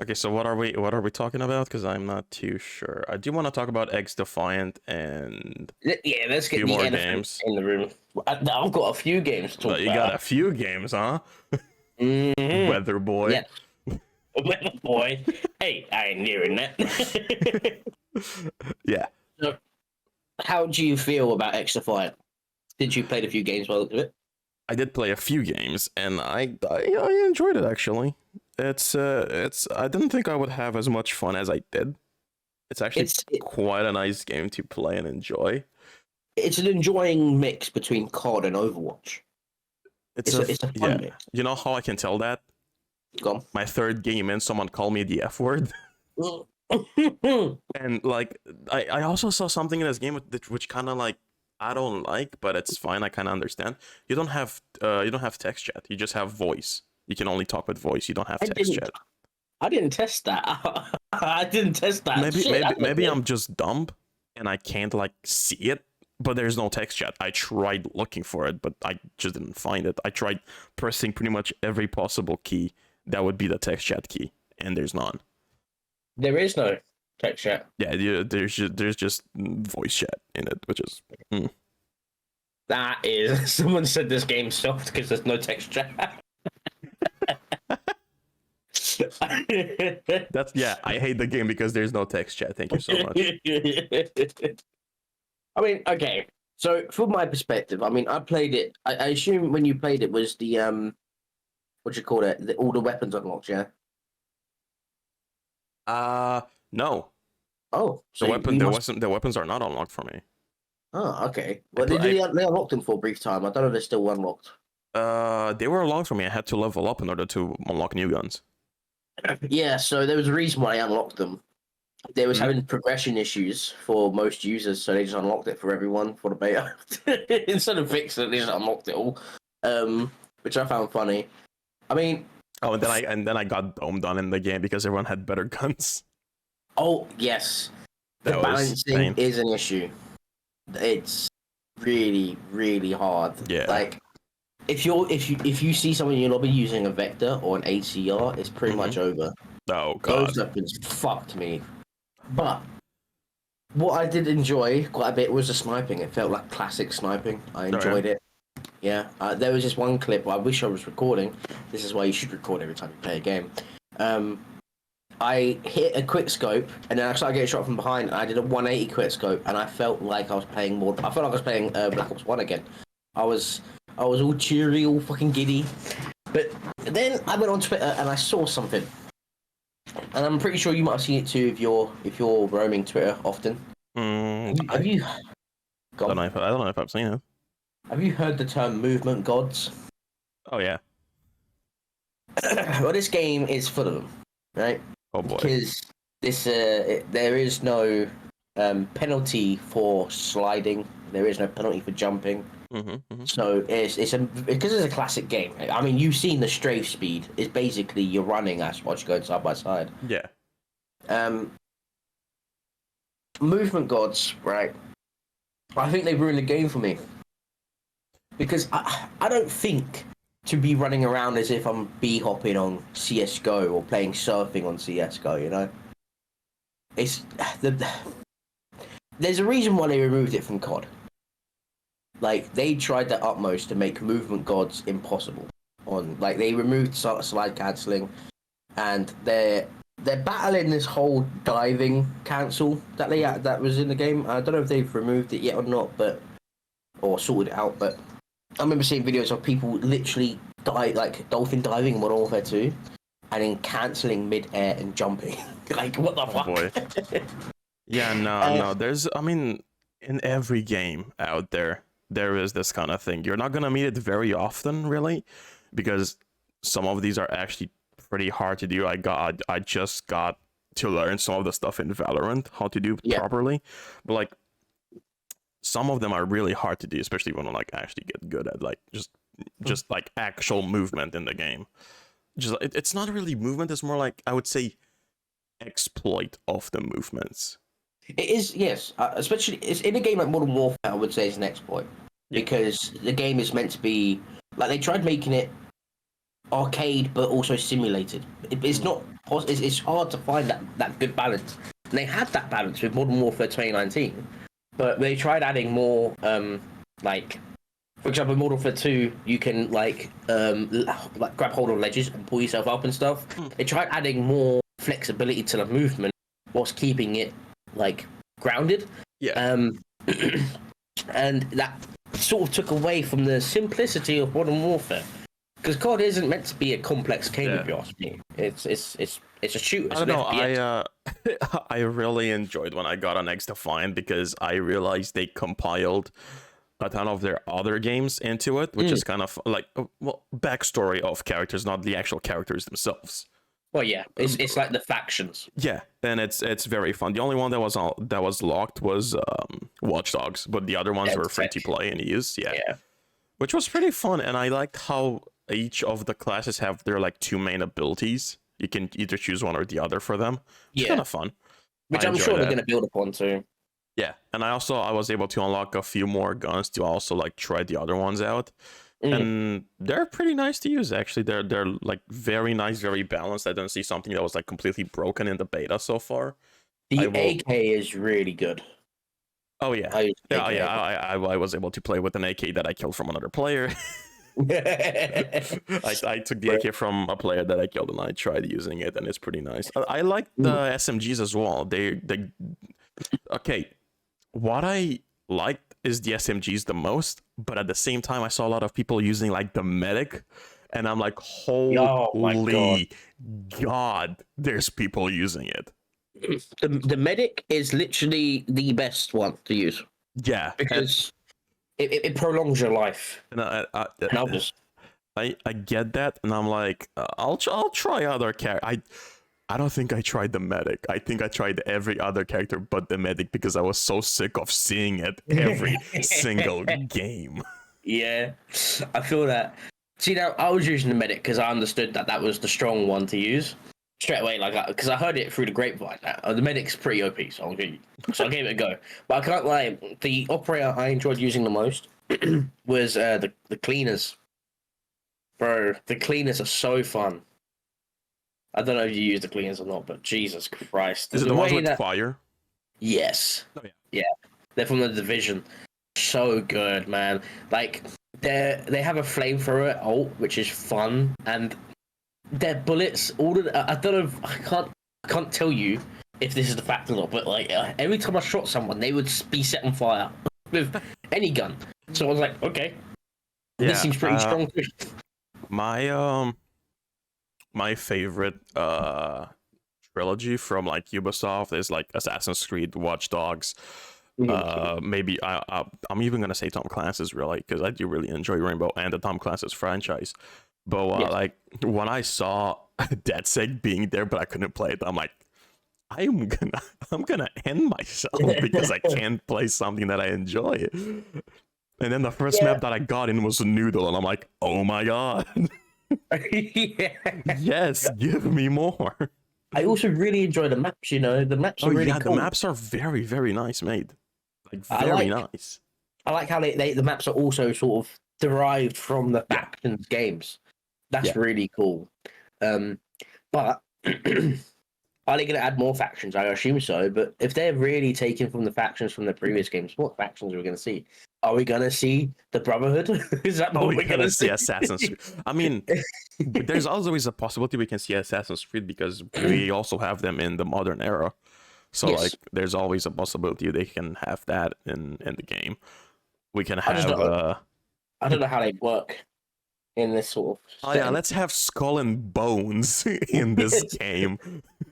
Okay, so what are we talking about? Because I'm not too sure. I do want to talk about XDefiant and Yeah, let's a get few the more elephant games. in the room. I've got a few games to But talk you got about. a few games, huh? Mm-hmm. Weather boy. Yeah, boy. Hey, I ain't hearing that. Yeah, So, how do you feel about XDefiant? Did you played a few games by the look of it? I did play a few games, and I enjoyed it actually. It's I didn't think I would have as much fun as I did. It's actually It's it, quite a nice game to play and enjoy. it's an enjoying mix between COD and Overwatch. It's a fun Yeah. mix. You know how I can tell that? Go My third game in, someone called me the F word. on. And like I also saw something in this game which kind of like I don't like, but it's fine. I kind of understand. You don't have text chat. You just have voice. You can only talk with voice. You don't have I text didn't. chat. I didn't test that. I didn't test that. Maybe Shit, maybe that's not maybe good. I'm just dumb and I can't like see it. But there's no text chat. I tried looking for it, but I just didn't find it. I tried pressing pretty much every possible key that would be the text chat key, and there's none. There is no text chat. Yeah, there's just voice chat in it, which is That is. Someone said this game's soft because there's no text chat. that's yeah. I hate the game because there's no text chat. Thank you so much. I mean, okay. So from my perspective, I mean, I played it. I assume when you played it was the what do you call it? All the weapons unlocked, yeah. No, Oh, the so weapon you the must. wasn't the weapons are not unlocked for me. Oh, okay. I, Well, pl- I they unlocked them for a brief time. I don't know if they're still unlocked. they were unlocked for me. I had to level up in order to unlock new guns. Yeah, so there was a reason why I unlocked them. They was Hmm? having progression issues for most users, so they just unlocked it for everyone for the beta. Instead of fixing it, they just unlocked it all. Which I found funny. I mean, Oh, and then I got domed on in the game because everyone had better guns. oh yes, the That was balancing pain. is an issue. It's really, really hard. Yeah. Like if you see someone in your lobby using a vector or an ACR, it's pretty Hmm. much over. Oh Those god. weapons fucked me. But what I did enjoy quite a bit was the sniping. It felt like classic sniping. I Oh yeah. enjoyed it. Yeah, there was just one clip. I wish I was recording. This is why you should record every time you play a game. Um, I hit a quick scope, and then I started getting shot from behind. And I did a 180 quick scope, and I felt like I was playing more. I felt like I was playing Black Ops 1 again. I was all cheery, all fucking giddy. But then I went on Twitter and I saw something, and I'm pretty sure you might have seen it too if you're roaming Twitter often. Have I you don't gone? know if I don't know if I've seen it. Have you heard the term movement gods? Oh yeah. Well, this game is full of them, right? Oh boy. Because there is no penalty for sliding. There is no penalty for jumping. Mm-hmm. So because it's a classic game. I mean, you've seen the strafe speed. It's basically you're running as while you're going side by side. Yeah. Um, movement gods, right? I think they ruined the game for me because I don't think to be running around as if I'm bee hopping on CS:GO or playing surfing on CS:GO. You know, it's there's a reason why they removed it from COD. Like they tried their utmost to make movement gods impossible. Like they removed slide cancelling, and they're battling this whole diving cancel that was in the game. I don't know if they've removed it yet or not, or sorted it out. But I remember seeing videos of people literally like dolphin diving in Modern Warfare 2, and then cancelling mid-air and jumping. Like what the Oh fuck? boy. Yeah, no. I mean, in every game out there, there is this kind of thing. You're not gonna meet it very often, really, because some of these are actually pretty hard to do. I just got to learn some of the stuff in Valorant how to do Yeah. properly, but like some of them are really hard to do, especially when I like actually get good at like just like actual movement in the game. It's not really movement. It's more like I would say exploit of the movements. It is, yes. Especially it's in a game like Modern Warfare, I would say is an exploit Yeah. because the game is meant to be like they tried making it arcade but also simulated. It's not. It's hard to find that good balance. And they had that balance with Modern Warfare 2019, but they tried adding more. Like, for example, in Modern Warfare 2, you can like grab hold of ledges and pull yourself up and stuff. They tried adding more flexibility to the movement whilst keeping it like grounded. Yeah. And that sort of took away from the simplicity of Modern Warfare. Because COD isn't meant to be a complex game, if you ask me. It's a shooter. I don't know. I really enjoyed when I got on XDefiant because I realized they compiled a ton of their other games into it, which is kind of like backstory of characters, not the actual characters themselves. Well, yeah, it's like the factions. Yeah, and it's very fun. The only one that was locked was Watch Dogs, but the other ones were free to play and use. Yeah, which was pretty fun, and I liked how each of the classes have their like two main abilities. You can either choose one or the other for them. It's kind of fun. Which I'm sure they're going to build upon too. Yeah, and I was able to unlock a few more guns to also like try the other ones out. And they're pretty nice to use, actually. They're like very nice, very balanced. I don't see something that was like completely broken in the beta so far. The AK is really good. Oh yeah, I was able to play with an AK that I killed from another player. I took the AK from a player that I killed and I tried using it, and it's pretty nice. I like the SMGs as well. They okay. What I liked is the SMGs the most, but at the same time I saw a lot of people using like the medic, and I'm like, holy God, there's people using it. The medic is literally the best one to use. Yeah, because it prolongs your life. And I get that, and I'm like, I'll try other characters. I don't think I tried the medic. I think I tried every other character but the medic because I was so sick of seeing it every single game. Yeah, I feel that. See, now I was using the medic because I understood that was the strong one to use straight away, like because I heard it through the grapevine. The medic's pretty OP, so I gave it a go. But I can't lie, the operator I enjoyed using the most was the cleaners. Bro, the cleaners are so fun. I don't know if you use the cleaners or not, but Jesus Christ. Is it the ones with fire? Yes. Oh, yeah. They're from the Division. So good, man. Like, they have a flamethrower ult, which is fun, and their bullets, I don't know, I can't tell you if this is the fact or not, but like, every time I shot someone, they would be set on fire with any gun. So I was like, okay. This seems pretty strong too. My favorite trilogy from like Ubisoft is like Assassin's Creed, Watch Dogs. Maybe I'm even gonna say Tom Clancy's, really, because I do really enjoy Rainbow and the Tom Clancy's franchise. But like when I saw dissect being there, but I couldn't play it, I'm like, I'm gonna end myself because I can't play something that I enjoy. And then the first map that I got in was a Noodle, and I'm like, oh my God. Yes, give me more. I also really enjoy the maps, the maps are really cool. The maps are very, very nice made. Like, very nice. I like how the maps are also sort of derived from the factions games. That's really cool. But are they going to add more factions? I assume so, but if they're really taking from the factions from the previous games, what factions are we going to see? Are we going to see the Brotherhood? Is that what we're going to see? Assassin's Creed. I mean, there's always a possibility we can see Assassin's Creed because we also have them in the modern era. So, like, there's always a possibility they can have that in the game. We can have... I don't know how they work in this sort of... Oh, yeah, let's have Skull and Bones in this game.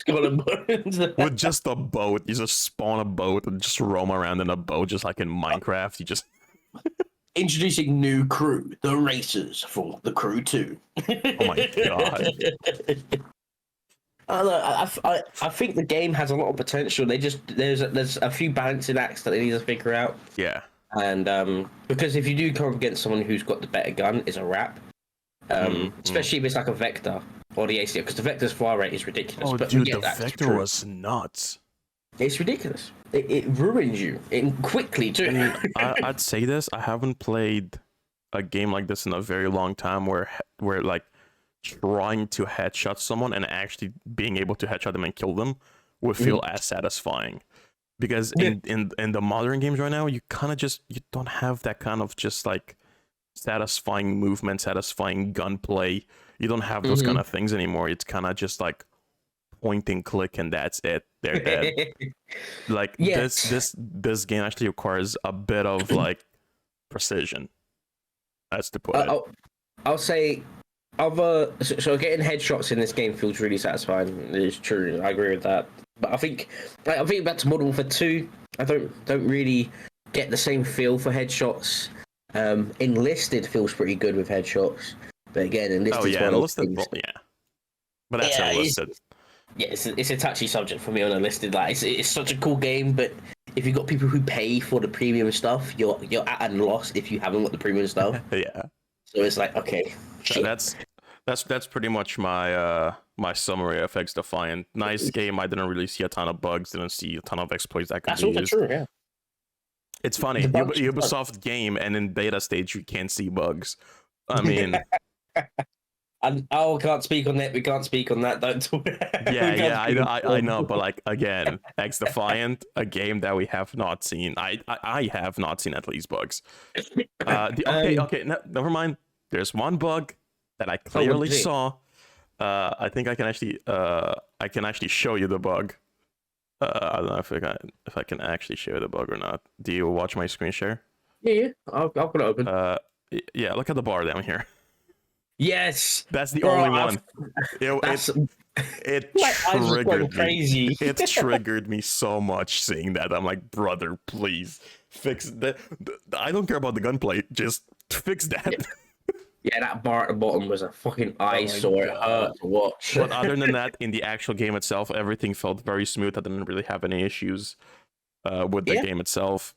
Skull and Bones. With just a boat. You just spawn a boat and just roam around in a boat, just like in Minecraft. You just... Introducing new crew, the Racers from the Crew 2. Oh my God. I think the game has a lot of potential. There's a few balancing acts that they need to figure out. Yeah. And because if you do come up against someone who's got the better gun, it's a wrap. Especially if it's like a Vector or the ACO, because the Vector's fire rate is ridiculous. Oh, but dude, the Vector was nuts. It's ridiculous. It ruins you quickly too. I mean, I'd say this. I haven't played a game like this in a very long time, where like trying to headshot someone and actually being able to headshot them and kill them would feel as satisfying. Because in the modern games right now, you kind of just you don't have that kind of just like satisfying movement, satisfying gunplay. You don't have those kind of things anymore. It's kind of just like point and click and that's it. They're dead. Like this game actually requires a bit of like precision. That's to put it. I'll say so getting headshots in this game feels really satisfying. It's true. I agree with that. But I think back to Modern Warfare 2, I don't really get the same feel for headshots. Enlisted feels pretty good with headshots, but again, Enlisted. But that's Enlisted. It's a touchy subject for me on Enlisted. Like it's such a cool game, but if you've got people who pay for the premium stuff, you're at a loss if you haven't got the premium stuff. Yeah. So it's like, okay, shit. That's pretty much my my summary of XDefiant. Nice game. I didn't really see a ton of bugs. Didn't see a ton of exploits that could be used. That's also true. Yeah. It's funny. Ubisoft game and in beta stage you can't see bugs. I mean. Can't speak on that. We can't speak on that. Don't. I know, but like again, XDefiant, a game that we have not seen. I have not seen at least bugs. Never mind. There's one bug that I clearly saw. I think I can actually show you the bug. I don't know if I can actually show you the bug or not. Do you watch my screen share? Yeah. I'll put it open. Yeah. Look at the bar down here. Yes, that's the only one. It triggered me. It triggered me so much seeing that. I'm like, brother, please fix that. I don't care about the gunplay. Just fix that. Yeah, that bar at the bottom was a fucking eyesore. It hurt to watch. But other than that, in the actual game itself, everything felt very smooth. I didn't really have any issues with the game itself.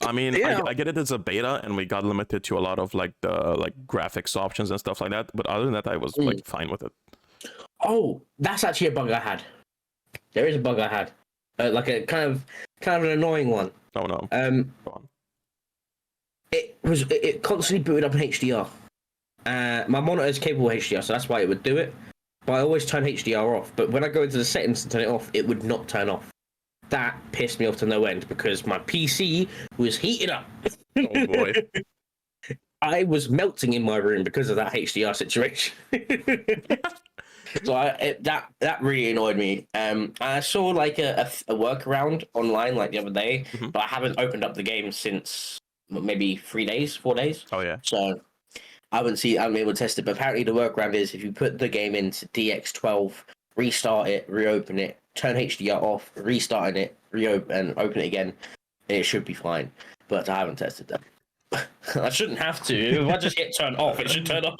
I mean, I get it as a beta, and we got limited to a lot of like the graphics options and stuff like that. But other than that, I was like fine with it. Oh, that's actually a bug I had. There is a bug I had, like a kind of an annoying one. Oh no. Go on. It constantly booted up in HDR. My monitor is capable of HDR, so that's why it would do it. But I always turn HDR off. But when I go into the settings and turn it off, it would not turn off. That pissed me off to no end because my PC was heated up. Oh boy. I was melting in my room because of that HDR situation. So that really annoyed me. I saw like a workaround online like the other day, but I haven't opened up the game since maybe 4 days. Oh yeah. So I haven't been able to test it. But apparently the workaround is if you put the game into DX12, restart it, reopen it, turn HDR off, restart it, reopen and open it again, it should be fine. But I haven't tested that. I shouldn't have to. If I just hit turn off, it should turn off.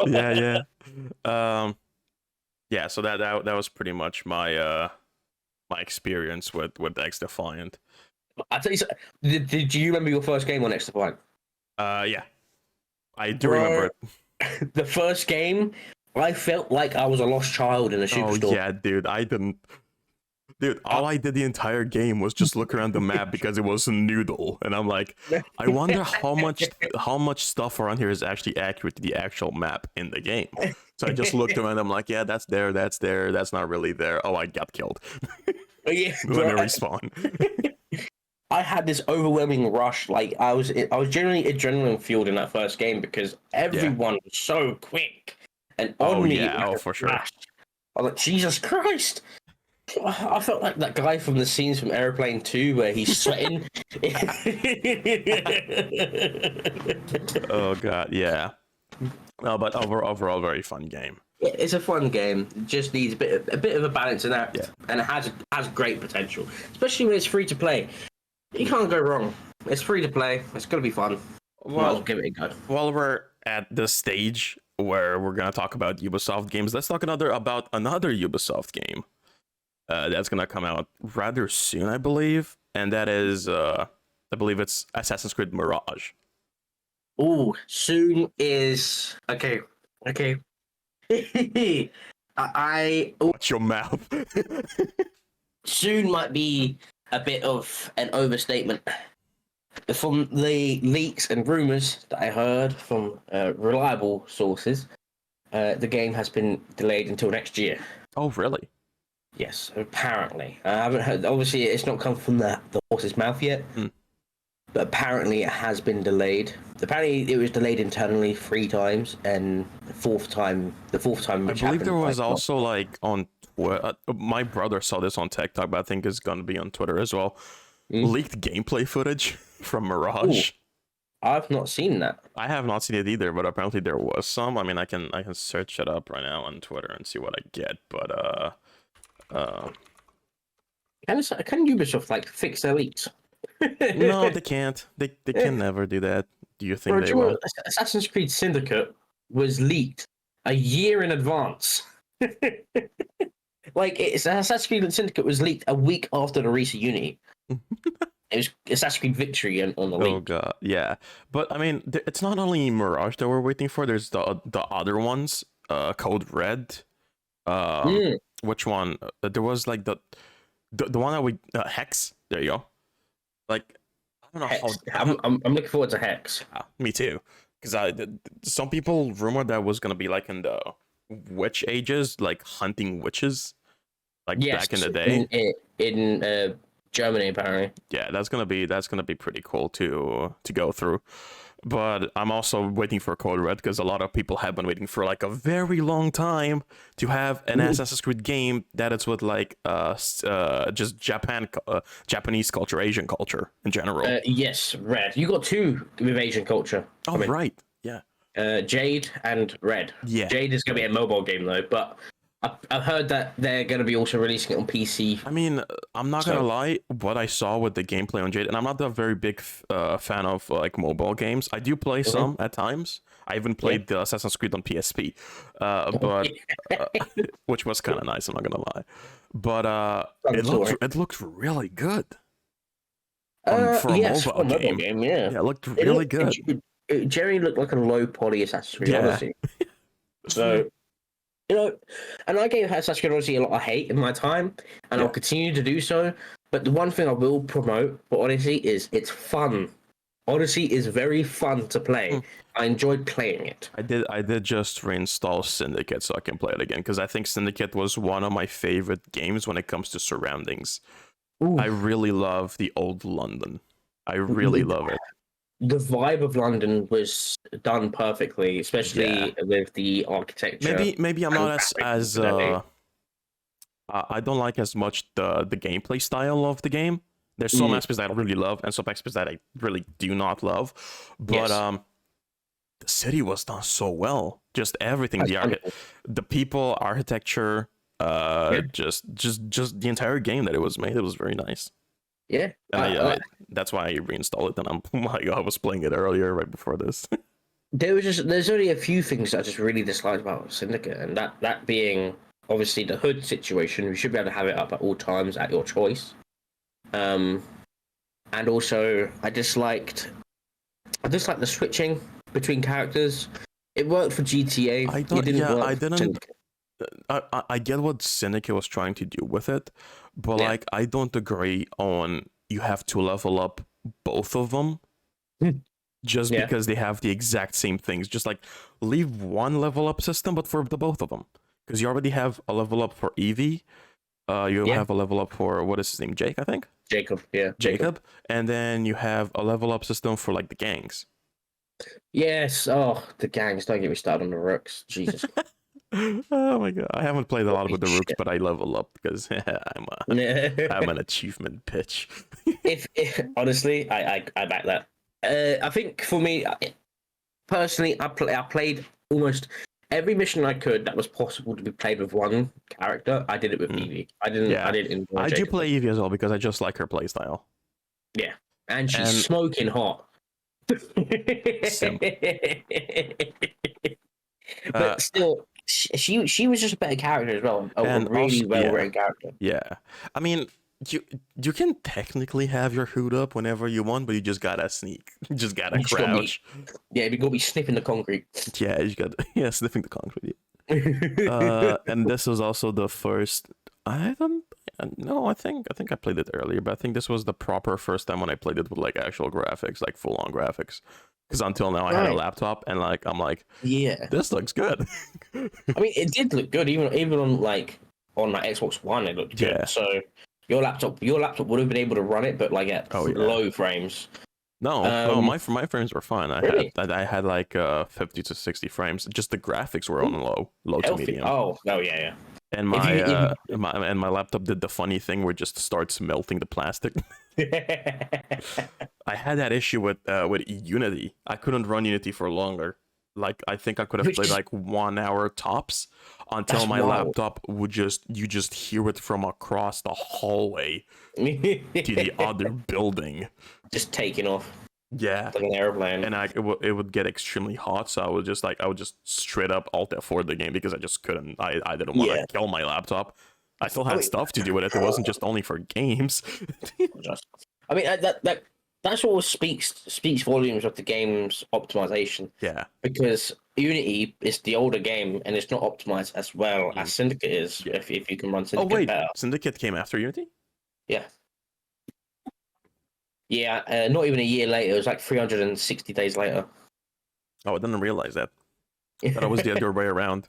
Yeah. So that was pretty much my my experience with XDefiant. I tell you, did you remember your first game on XDefiant? Yeah, I do remember it. The first game, I felt like I was a lost child in a superstore. Oh yeah, dude, I didn't. Dude, all I did the entire game was just look around the map because it was a noodle, and I'm like, I wonder how much stuff around here is actually accurate to the actual map in the game. So I just looked around. I'm like, yeah, that's there, that's not really there. Oh, I got killed. Yeah, let me respawn. I had this overwhelming rush. Like I was generally adrenaline fueled in that first game because everyone was so quick and on me. Yeah, for sure. I was like, Jesus Christ. I felt like that guy from the scenes from Airplane 2 where he's sweating. Oh god, yeah. No, but overall, very fun game. Yeah, it's a fun game. It just needs a bit of a balance in that, and it has great potential, especially when it's free to play. You can't go wrong. It's free to play. It's gonna be fun. Well, I'll give it a go. While we're at the stage where we're gonna talk about Ubisoft games, let's talk about another Ubisoft game. That's gonna come out rather soon, I believe, and that is, I believe it's Assassin's Creed Mirage. Oh, soon is okay. Watch your mouth. Soon might be a bit of an overstatement. From the leaks and rumors that I heard from reliable sources, the game has been delayed until next year. Oh, really? Yes, apparently. I haven't heard. Obviously, it's not come from the horse's mouth yet, but apparently it has been delayed. Apparently, it was delayed internally 3 times, and the fourth time, which I believe happened, there was like, also like on Twitter. My brother saw this on TikTok, but I think it's gonna be on Twitter as well. Leaked gameplay footage from Mirage. Ooh, I've not seen that. I have not seen it either, but apparently there was some. I mean, I can search it up right now on Twitter and see what I get. But Can Ubisoft like fix their leaks? no, they can't. They can never do that. Do you think they will? Assassin's Creed Syndicate was leaked a year in advance. Like Assassin's Creed Syndicate was leaked a week after the release of Unity. It was Assassin's Creed Victory on the leak. Oh god, yeah. But I mean, it's not only Mirage that we're waiting for. There's the other ones. Code Red. Which one? There was like the one that we Hex. There you go. Like I don't know Hex. how. I'm looking forward to Hex. Me too. Because some people rumored that was gonna be like in the witch ages, like hunting witches, like back in the day. In Germany, apparently. Yeah, that's gonna be pretty cool to go through. But I'm also waiting for Code Red because a lot of people have been waiting for like a very long time to have an Assassin's Creed game that is with like just Japanese culture, Asian culture in general. Yes, Red. You got 2 with Asian culture. Oh, right. Yeah. Jade and Red. Yeah. Jade is going to be a mobile game though, but I've heard that they're going to be also releasing it on PC. I mean, I'm not gonna lie. What I saw with the gameplay on Jade, and I'm not a very big fan of like mobile games. I do play some at times. I even played the Assassin's Creed on PSP, but which was kind of nice. I'm not gonna lie, but it looked really good for a mobile game. Yeah, it looked really good. Jerry looked like a low poly Assassin's Creed, honestly. So. You know, and I gave Assassin's Creed Odyssey a lot of hate in my time, and I'll continue to do so. But the one thing I will promote for Odyssey is it's fun. Odyssey is very fun to play. I enjoyed playing it. I did just reinstall Syndicate so I can play it again because I think Syndicate was one of my favorite games when it comes to surroundings. Ooh. I really love the old London. I really love it. The vibe of London was done perfectly, especially with the architecture. Maybe I'm not as I don't like as much the gameplay style of the game. There's some aspects that I really love and some aspects that I really do not love. But the city was done so well. Just everything, the people, architecture, just the entire game that it was made. It was very nice. Yeah, that's why I reinstalled it, and I was playing it earlier right before this. There's only a few things that I just really disliked about Syndicate, and that being obviously the hood situation. You should be able to have it up at all times at your choice. And also I disliked the switching between characters. It worked for GTA. I get what Syndicate was trying to do with it, but like I don't agree on you have to level up both of them just because they have the exact same things. Just like leave one level up system, but for the both of them, because you already have a level up for Evie. You have a level up for what is his name, Jake, I think. Jacob, and then you have a level up system for like the gangs. Yes. Oh, the gangs! Don't get me started on the Rooks. Jesus. Oh my god, I haven't played a lot with the Rooks, but I level up because I'm an achievement bitch. if honestly, I back that. I think for me personally, I played almost every mission I could that was possible to be played with one character. I did it with Evie. I didn't. I do play Evie as well because I just like her playstyle. Yeah, and she's smoking hot. But still, she was just a better character as well. A really well written character. Yeah, I mean, you can technically have your hood up whenever you want, but you just gotta sneak. You just gotta crouch. You gotta be sniffing the concrete. Yeah, you got sniffing the concrete. And this was also the first. I No, I think I played it earlier, but I think this was the proper first time when I played it with like actual graphics, like full on graphics. Because until now I had a Right. laptop, and like I'm like, Yeah. this looks good. I mean, it did look good, even on like Xbox One, it looked good. Yeah. So your laptop would have been able to run it, but like at Oh, yeah. low frames. No, my frames were fine. Really? I had like 50 to 60 frames. Just the graphics were on low to Healthy. medium. Oh, yeah. And my laptop did the funny thing where it just starts melting the plastic. I had that issue with Unity. I couldn't run Unity for longer. Like I think I could have played like 1 hour tops until That's my wild. laptop would you just hear it from across the hallway to the other building. Just taking off Yeah. like an airplane. And it would get extremely hot, so I would just straight up Alt F4 the game because I just couldn't. I didn't want to kill my laptop. I still had stuff to do with it. It wasn't just only for games. I mean that sort of speaks volumes of the game's optimization. Yeah. Because Unity is the older game and it's not optimized as well as Syndicate is. Yeah. If you can run Syndicate better. Syndicate came after Unity? Yeah. Yeah, not even a year later. It was like 360 days later. Oh, I didn't realize that. That was the other way around.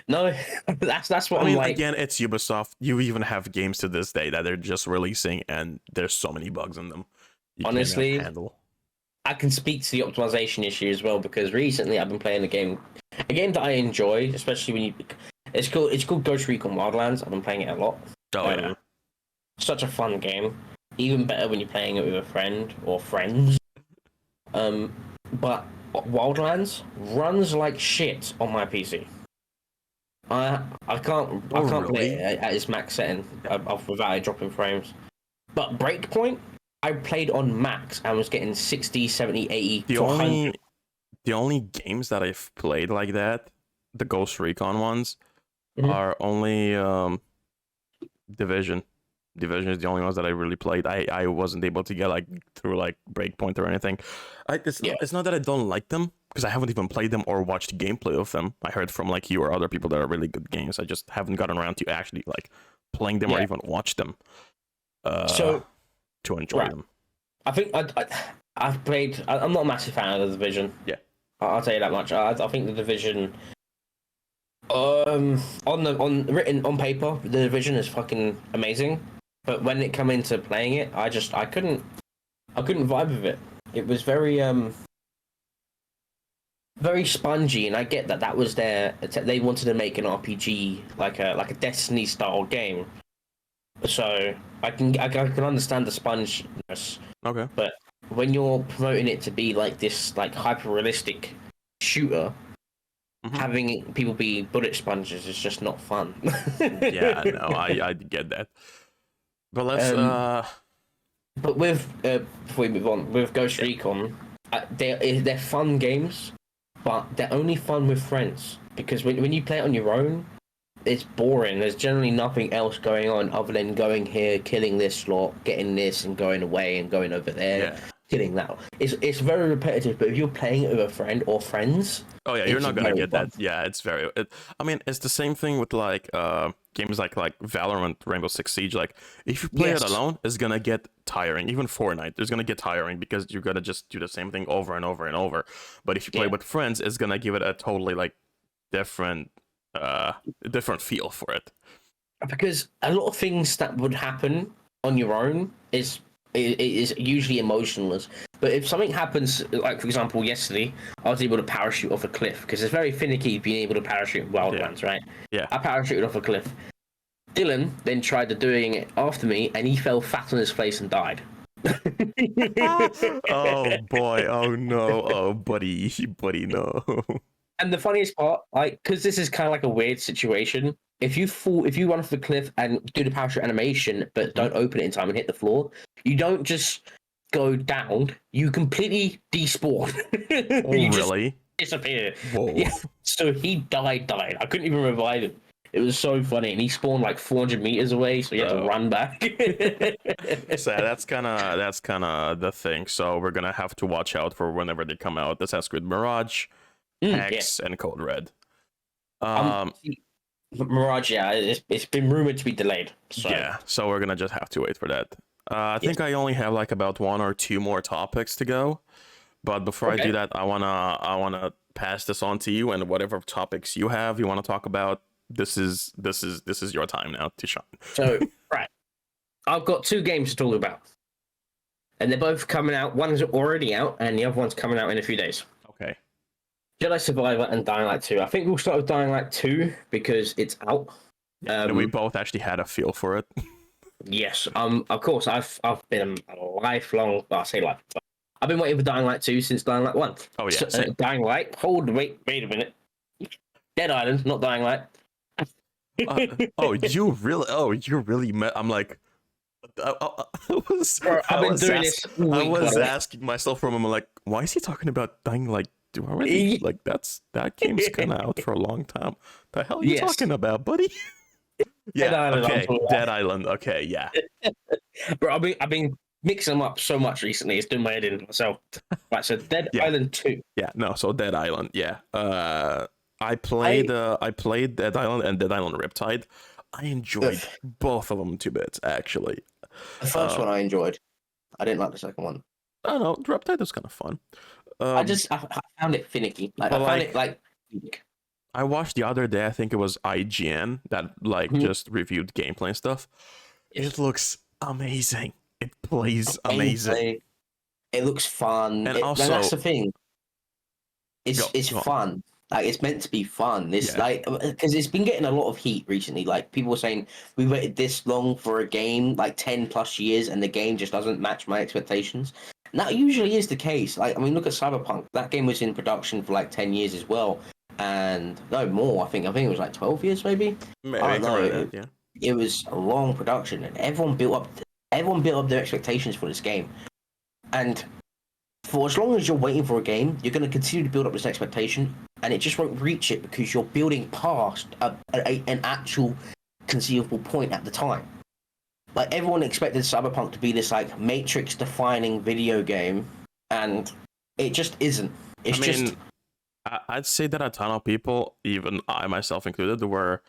No, that's what I mean, I'm like. again, it's Ubisoft. You even have games to this day that they're just releasing, and there's so many bugs in them. You Honestly, can't handle. I can speak to the optimization issue as well because recently I've been playing a game that I enjoy, especially when it's called Ghost Recon Wildlands. I've been playing it a lot. Oh yeah, such a fun game. Even better when you're playing it with a friend or friends. But Wildlands runs like shit on my PC. I can't play it at its max setting without it dropping frames. But Breakpoint, I played on max and was getting 60, 70, 80, The only games that I've played like that, the Ghost Recon ones, are only Division. Division is the only ones that I really played. I wasn't able to get like through like Breakpoint or anything. It's not that I don't like them, because I haven't even played them or watched gameplay of them. I heard from like you or other people that are really good games. I just haven't gotten around to actually like playing them or even watch them. To enjoy them. I think I've played. I'm not a massive fan of the Division. Yeah, I'll tell you that much. I think the Division. Written on paper, the Division is fucking amazing. But when it come into playing it, I couldn't vibe with it. It was very very spongy, and I get that was they wanted to make an RPG like a Destiny style game. So I can understand the sponginess. Okay. But when you're promoting it to be like this like hyper realistic shooter, having people be bullet sponges is just not fun. Yeah, no, I get that. But let's But with before we move on, with Ghost Recon, they're fun games, but they're only fun with friends, because when you play it on your own, it's boring. There's generally nothing else going on other than going here, killing this slot, getting this, and going away and going over there, killing that. It's very repetitive. But if you're playing it with a friend or friends, oh yeah, you're not gonna get that. Yeah, it's very. I mean, it's the same thing with like games like Valorant, Rainbow Six Siege. Like if you play it alone, it's gonna get tiring. Even Fortnite, it's gonna get tiring because you're gonna just do the same thing over and over and over. But if you play with friends, it's gonna give it a totally like different feel for it. Because a lot of things that would happen on your own is usually emotionless. But if something happens, like for example, yesterday, I was able to parachute off a cliff because it's very finicky being able to parachute in Wildlands, right? Yeah. I parachuted off a cliff. Dylan then tried to doing it after me, and he fell flat on his face and died. Oh boy! Oh no! Oh buddy! No! And the funniest part, like, because this is kind of like a weird situation. If you run off the cliff and do the parachute animation, but don't open it in time and hit the floor, you don't just go down. You completely despawn. Oh, really? Just disappear. Whoa. Yeah. So he died. I couldn't even revive him. It was so funny, and he spawned like 400 meters away, so he had to run back. So that's kind of the thing. So we're gonna have to watch out for whenever they come out. Assassin's Creed Mirage, X, and Code Red. Mirage, yeah, it's been rumored to be delayed. So Yeah, so we're gonna just have to wait for that. I think I only have like about one or two more topics to go, but before I do okay. that, I wanna pass this on to you, and whatever topics you have you want to talk about, this is your time now to shine. So right, I've got two games to talk about, and they're both coming out. One's already out, and the other one's coming out in a few days. Okay. Jedi Survivor and Dying Light 2. I think we'll start with Dying Light 2 because it's out. And we both actually had a feel for it. Yes. Of course, I've been a lifelong. Well, I say life. I've been waiting for Dying Light 2 since Dying Light 1. Oh yeah. So, Dying Light. Wait a minute. Dead Island, not Dying Light. You really I'm like, I was, Bro, I've been doing this all I week, was bro. asking myself from him, like, why is he talking about Dying Light? Do I really like that game's kind of out for a long time? The hell are you talking about, buddy? Dead Island, okay, Dead Island. Okay, yeah. Bro, I've been mixing them up so much recently. It's doing my head in myself. Right, so Dead Island 2. Yeah, no, so Dead Island. Yeah. I played Dead Island and Dead Island Riptide. I enjoyed both of them to bits, actually. The first one I enjoyed. I didn't like the second one. I don't know. Riptide was kind of fun. I found it finicky. Like, I found it like. I watched the other day. I think it was IGN that just reviewed gameplay and stuff. It looks amazing. It plays amazing. It looks fun. And also, that's the thing. It's fun. Like, it's meant to be fun. It's like, because it's been getting a lot of heat recently. Like, people were saying we waited this long for a game, like 10 plus years, and the game just doesn't match my expectations. And that usually is the case. Like, I mean, look at Cyberpunk. That game was in production for like 10 years as well, and no more. I think it was like 12 years, maybe. I don't know. It was a long production, and everyone built up their expectations for this game, and for as long as you're waiting for a game, you're going to continue to build up this expectation, and it just won't reach it because you're building past an actual conceivable point at the time. Like, everyone expected Cyberpunk to be this like Matrix-defining video game, and it just isn't. I'd say that a ton of people, even I myself included, were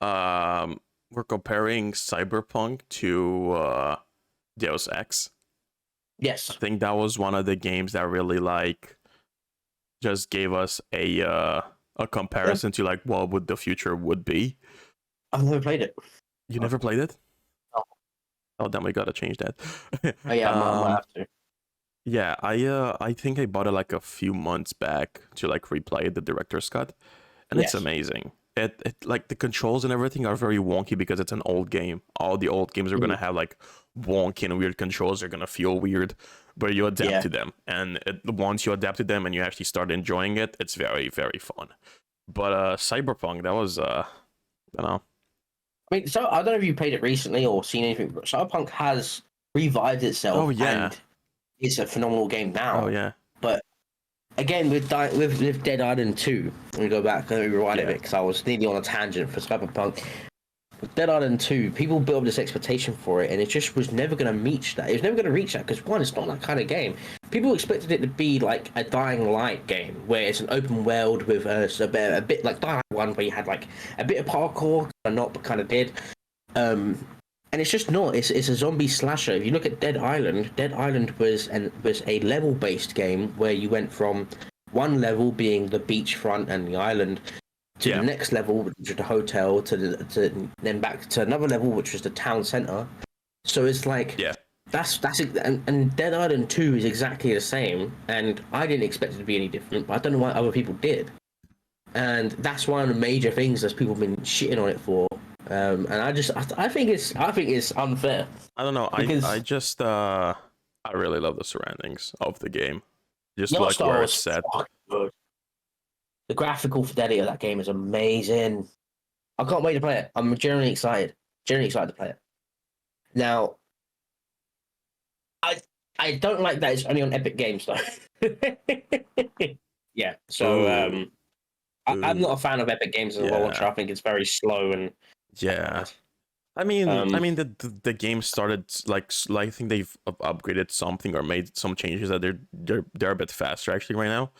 comparing Cyberpunk to Deus Ex. Yes. I think that was one of the games that really like just gave us a comparison to like what would the future would be. I've never played it. You never played it? No. Oh, then we gotta change that. Oh yeah, I might have to. Yeah, I think I bought it like a few months back to like replay the director's cut, and it's amazing. It like the controls and everything are very wonky because it's an old game. All the old games are gonna have like wonky and weird controls. They're gonna feel weird, but you adapt to them. And once you adapt to them and you actually start enjoying it, it's very, very fun. But Cyberpunk, that was I don't know. I mean, so I don't know if you played it recently or seen anything, but Cyberpunk has revived itself. Oh yeah, and it's a phenomenal game now. Oh yeah. But again, with Dead Island 2, let me go back and rewind a bit because I was nearly on a tangent for Cyberpunk. With Dead Island 2, people built up this expectation for it, and it just was never going to reach that. It was never going to reach that because, one, it's not that kind of game. People expected it to be like a Dying Light game where it's an open world with a bit like Dying Light 1 where you had like a bit of parkour, not but kind of did. And it's just not. It's a zombie slasher. If you look at Dead Island was a level-based game where you went from one level being the beachfront and the island to the next level, which was the hotel, to then back to another level, which was the town center. So it's like that's and Dead Island 2 is exactly the same. And I didn't expect it to be any different, but I don't know why other people did. And that's one of the major things that people have been shitting on it for. And I think it's unfair. I don't know. I really love the surroundings of the game. Just like where it's set. The graphical fidelity of that game is amazing. I can't wait to play it. I'm genuinely excited. Genuinely excited to play it. Now, I don't like that it's only on Epic Games though. Yeah. So I'm not a fan of Epic Games as a launcher. I think it's very slow and. Yeah, I mean, the game started like I think they've upgraded something or made some changes that they're a bit faster actually right now.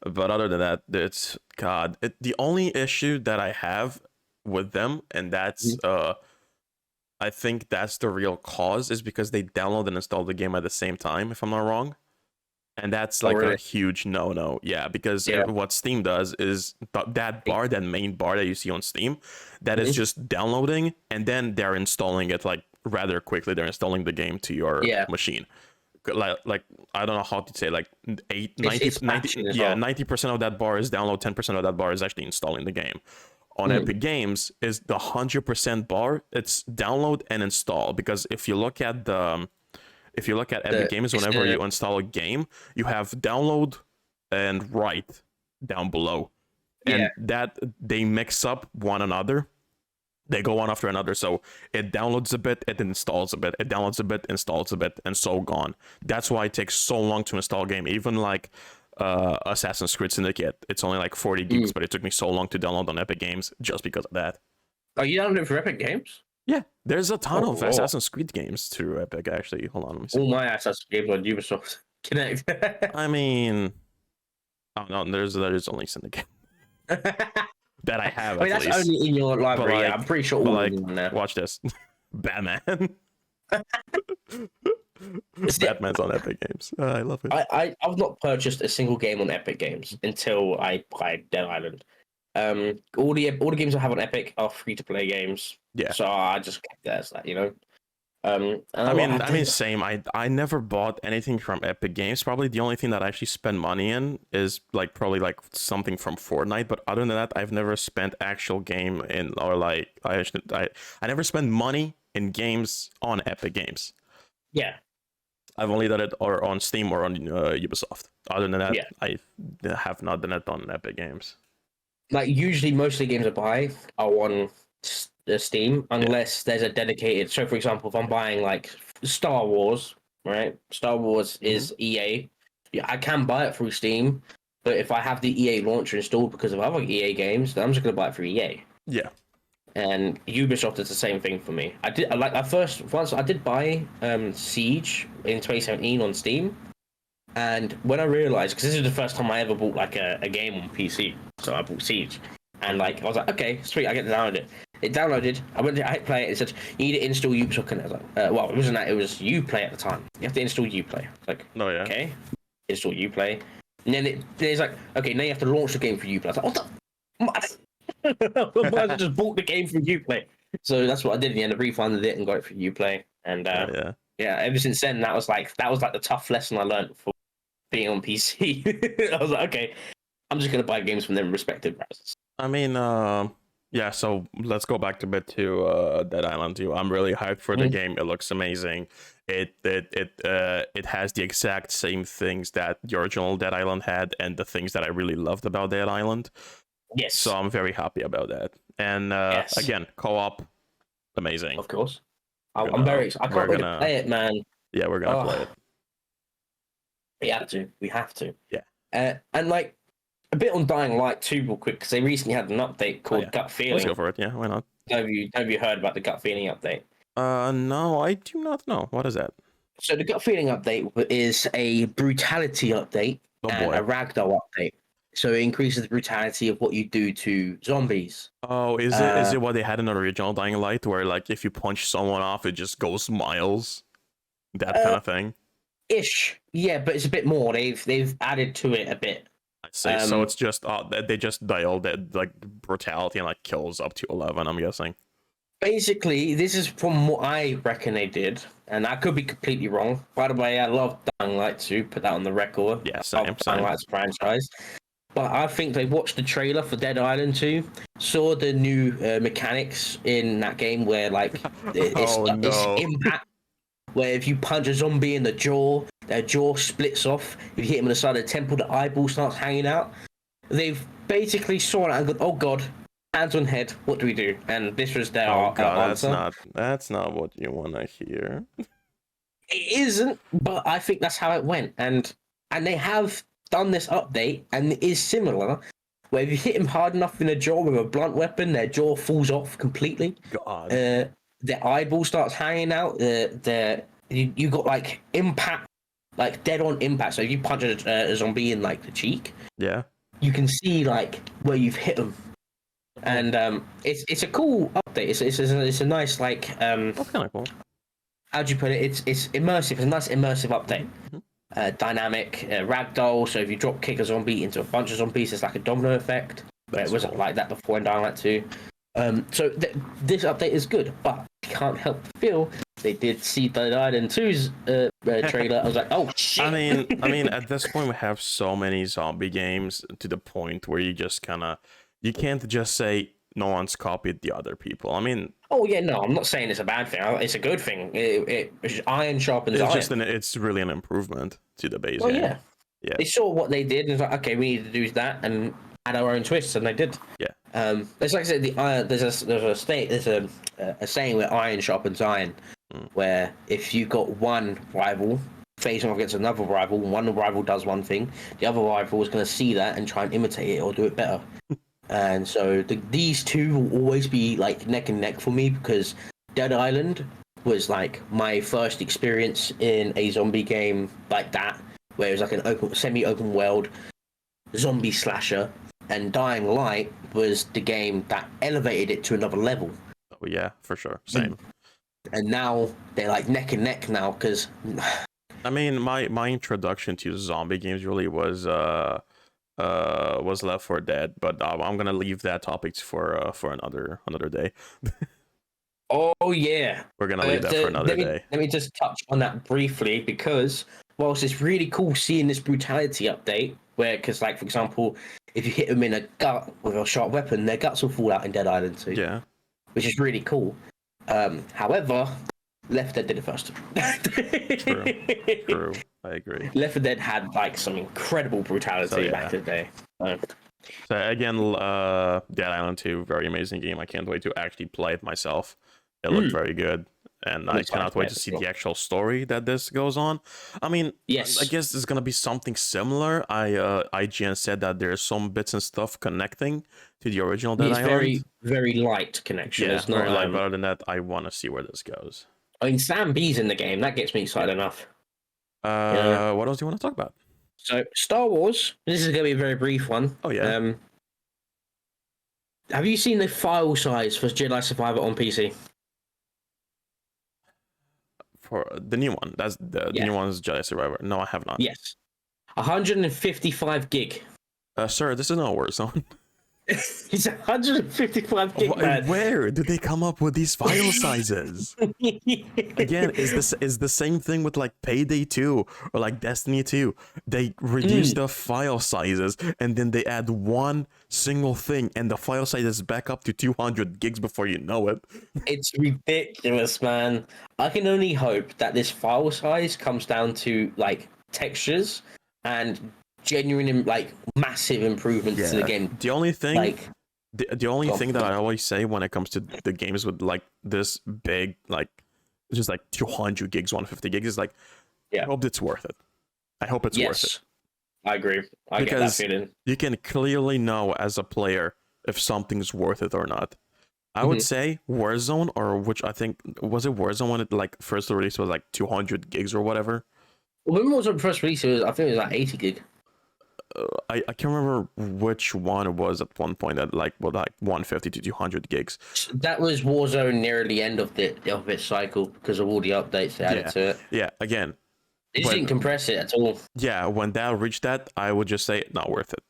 But other than that, it's the only issue that I have with them, and that's I think that's the real cause, is because they download and install the game at the same time, if I'm not wrong. And that's like really? a huge no-no. Yeah, because Yeah. what Steam does is that bar, that main bar that you see on Steam, that is just downloading, and then they're installing it like rather quickly. They're installing the game to your machine. Like I don't know how to say, like 90% of that bar is download, 10% of that bar is actually installing the game. On Epic Games is the 100% bar, it's download and install, because if you look at Epic Games, whenever you install a game, you have download and write down below, and that they mix up one another. They go one after another, so it downloads a bit, it installs a bit, it downloads a bit, installs a bit, and so on. That's why it takes so long to install a game. Even like Assassin's Creed Syndicate, it's only like 40 gigs, but it took me so long to download on Epic Games just because of that. Oh, you downloaded it for Epic Games? Yeah, there's a ton of Assassin's Creed games through Epic, actually. Hold on, let me see. All my Assassin's games on Ubisoft Connect. I mean, oh no, there's only Syndicate that I have. I mean, that's only in your library. Like, I'm pretty sure all of them there. Watch this, Batman. Batman's on Epic Games. I love it. I've not purchased a single game on Epic Games until I played Dead Island. All the games I have on Epic are free to play games. Yeah. So I just kept that as that, you know. I mean, same. I never bought anything from Epic Games. Probably the only thing that I actually spend money in is probably something from Fortnite. But other than that, I've never spent actual game in, or like I never spend money in games on Epic Games. Yeah. I've only done it or on Steam or on Ubisoft. Other than that, I have not done it on Epic Games. Like usually, most of the games I buy are on Steam, unless there's a dedicated. So, for example, if I'm buying like Star Wars, right? Star Wars is EA. Yeah, I can buy it through Steam, but if I have the EA launcher installed because of other EA games, then I'm just gonna buy it through EA. Yeah. And Ubisoft is the same thing for me. I did buy Siege in 2017 on Steam, and when I realized, because this is the first time I ever bought like a game on PC, so I bought Siege, and like I was like, okay, sweet, I get to download it. It downloaded. I hit play it. It said you need to install Ubisoft Connect. I was like, well, it wasn't that. It was Uplay at the time. You have to install Uplay. Like, no, yeah. Okay, install Uplay, and then it's like, okay, now you have to launch the game for Uplay. I was like, what the? Why I just bought the game from Uplay? So that's what I did in the end. I refunded it and got it for Uplay. And yeah, ever since then, that was like the tough lesson I learned for being on PC. I was like, okay, I'm just gonna buy games from them respective browsers. I mean, yeah. So let's go back a bit to Dead Island 2. I'm really hyped for the game. It looks amazing. It has the exact same things that the original Dead Island had, and the things that I really loved about Dead Island. Yes. So I'm very happy about that. And again, co-op, amazing. Of course. I'm very excited. I can't wait to play it, man. Yeah, we're gonna play it. We have to. Yeah. And like a bit on Dying Light 2 real quick, because they recently had an update called Gut Feeling. Let's go for it. Yeah, why not? Have you heard about the Gut Feeling update? No, I do not know. What is that? So the Gut Feeling update is a brutality update and a ragdoll update. So it increases the brutality of what you do to zombies. Oh, is it what they had in the original Dying Light, where like if you punch someone off, it just goes miles? That kind of thing. Ish, yeah, but it's a bit more. They've added to it a bit. I see. So it's just they just dialed that like brutality and like kills up to 11. I'm guessing. Basically, this is from what I reckon they did, and I could be completely wrong. By the way, I love Dying Light 2. Put that on the record. Yeah, same. Dying Light's franchise. But I think they watched the trailer for Dead Island 2, saw the new mechanics in that game where like it's impact, where if you punch a zombie in the jaw, their jaw splits off. If you hit him on the side of the temple, the eyeball starts hanging out. They've basically saw it and gone, oh god, hands on head, what do we do? And this was their answer. That's not what you want to hear. It isn't, but I think that's how it went. And they have done this update, and it is similar, where if you hit him hard enough in the jaw with a blunt weapon, their jaw falls off completely. God. Their eyeball starts hanging out. You got like impact, like dead on impact. So if you punch a zombie in like the cheek, yeah, you can see like where you've hit them. And it's a cool update. It's a nice like That's kind of cool. How do you put it? It's immersive. It's a nice immersive update. Dynamic ragdoll. So if you drop kick a zombie into a bunch of zombies, it's like a domino effect. But it wasn't like that before in Dying Light 2. So this update is good, but I can't help but feel they did see Dead Island 2's trailer. I was like, oh shit. I mean, at this point we have so many zombie games to the point where you just you can't just say no one's copied the other people. I mean, oh yeah, no, I'm not saying it's a bad thing. It's a good thing. It iron sharpens iron. It's really an improvement to the base Oh game. yeah. They saw what they did and was like, okay, we need to do that and add our own twists, and they did. Yeah. It's like I said, there's a saying where iron sharpens iron, where if you got one rival facing off against another rival, one rival does one thing, the other rival is going to see that and try and imitate it or do it better. And so these two will always be like neck and neck for me, because Dead Island was like my first experience in a zombie game like that, where it was like an semi-open world zombie slasher, and Dying Light was the game that elevated it to another level. Oh yeah, for sure. Same. And now they're like neck and neck now, because I mean, my introduction to zombie games really was Left 4 Dead, but I'm gonna leave that topic for another day. Oh yeah, we're gonna leave that for another day. Let me just touch on that briefly, because whilst it's really cool seeing this brutality update, because like for example, if you hit them in a gut with a sharp weapon, their guts will fall out in Dead Island 2. Yeah, which is really cool. However, Left 4 Dead did it first. True. I agree. Left 4 Dead had like some incredible brutality back in the day. So again, Dead Island 2, very amazing game. I can't wait to actually play it myself. It looked very good, and I cannot wait to see the actual story that this goes on. I mean, yes, I guess it's gonna be something similar. IGN said that there's some bits and stuff connecting to the original Dead Island. Very, very light connection. Yeah, it's not light. But other than that, I want to see where this goes. I mean, Sam B's in the game. That gets me excited enough. What else do you want to talk about? So, Star Wars. This is going to be a very brief one. Oh, yeah. Have you seen the file size for Jedi Survivor on PC? For the new one. That's the new one is Jedi Survivor. No, I have not. Yes. 155 gig. Sir, this is not Warzone. It's 155 gig, man. Where did they come up with these file sizes? Again, is the same thing with like Payday 2 or like Destiny 2. They reduce the file sizes and then they add one single thing and the file size is back up to 200 gigs before you know it. It's ridiculous, man. I can only hope that this file size comes down to like textures and genuine like massive improvements to the game. The only thing like the only thing that I always say when it comes to the games with like this big, like just like 200 gigs, 150 gigs is like, I hope it's worth it. I hope it's worth it. I agree. I get that feeling. You can clearly know as a player if something's worth it or not. I would say Warzone, or which I think was it Warzone when it like first released was like 200 gigs or whatever. When Warzone first released, I think it was like 80 gig. I can't remember which one it was at one point at like 150 to 200 gigs. That was Warzone near the end of its cycle because of all the updates they added to it. Yeah, again. It didn't compress it at all. Yeah, when that reached that, I would just say not worth it.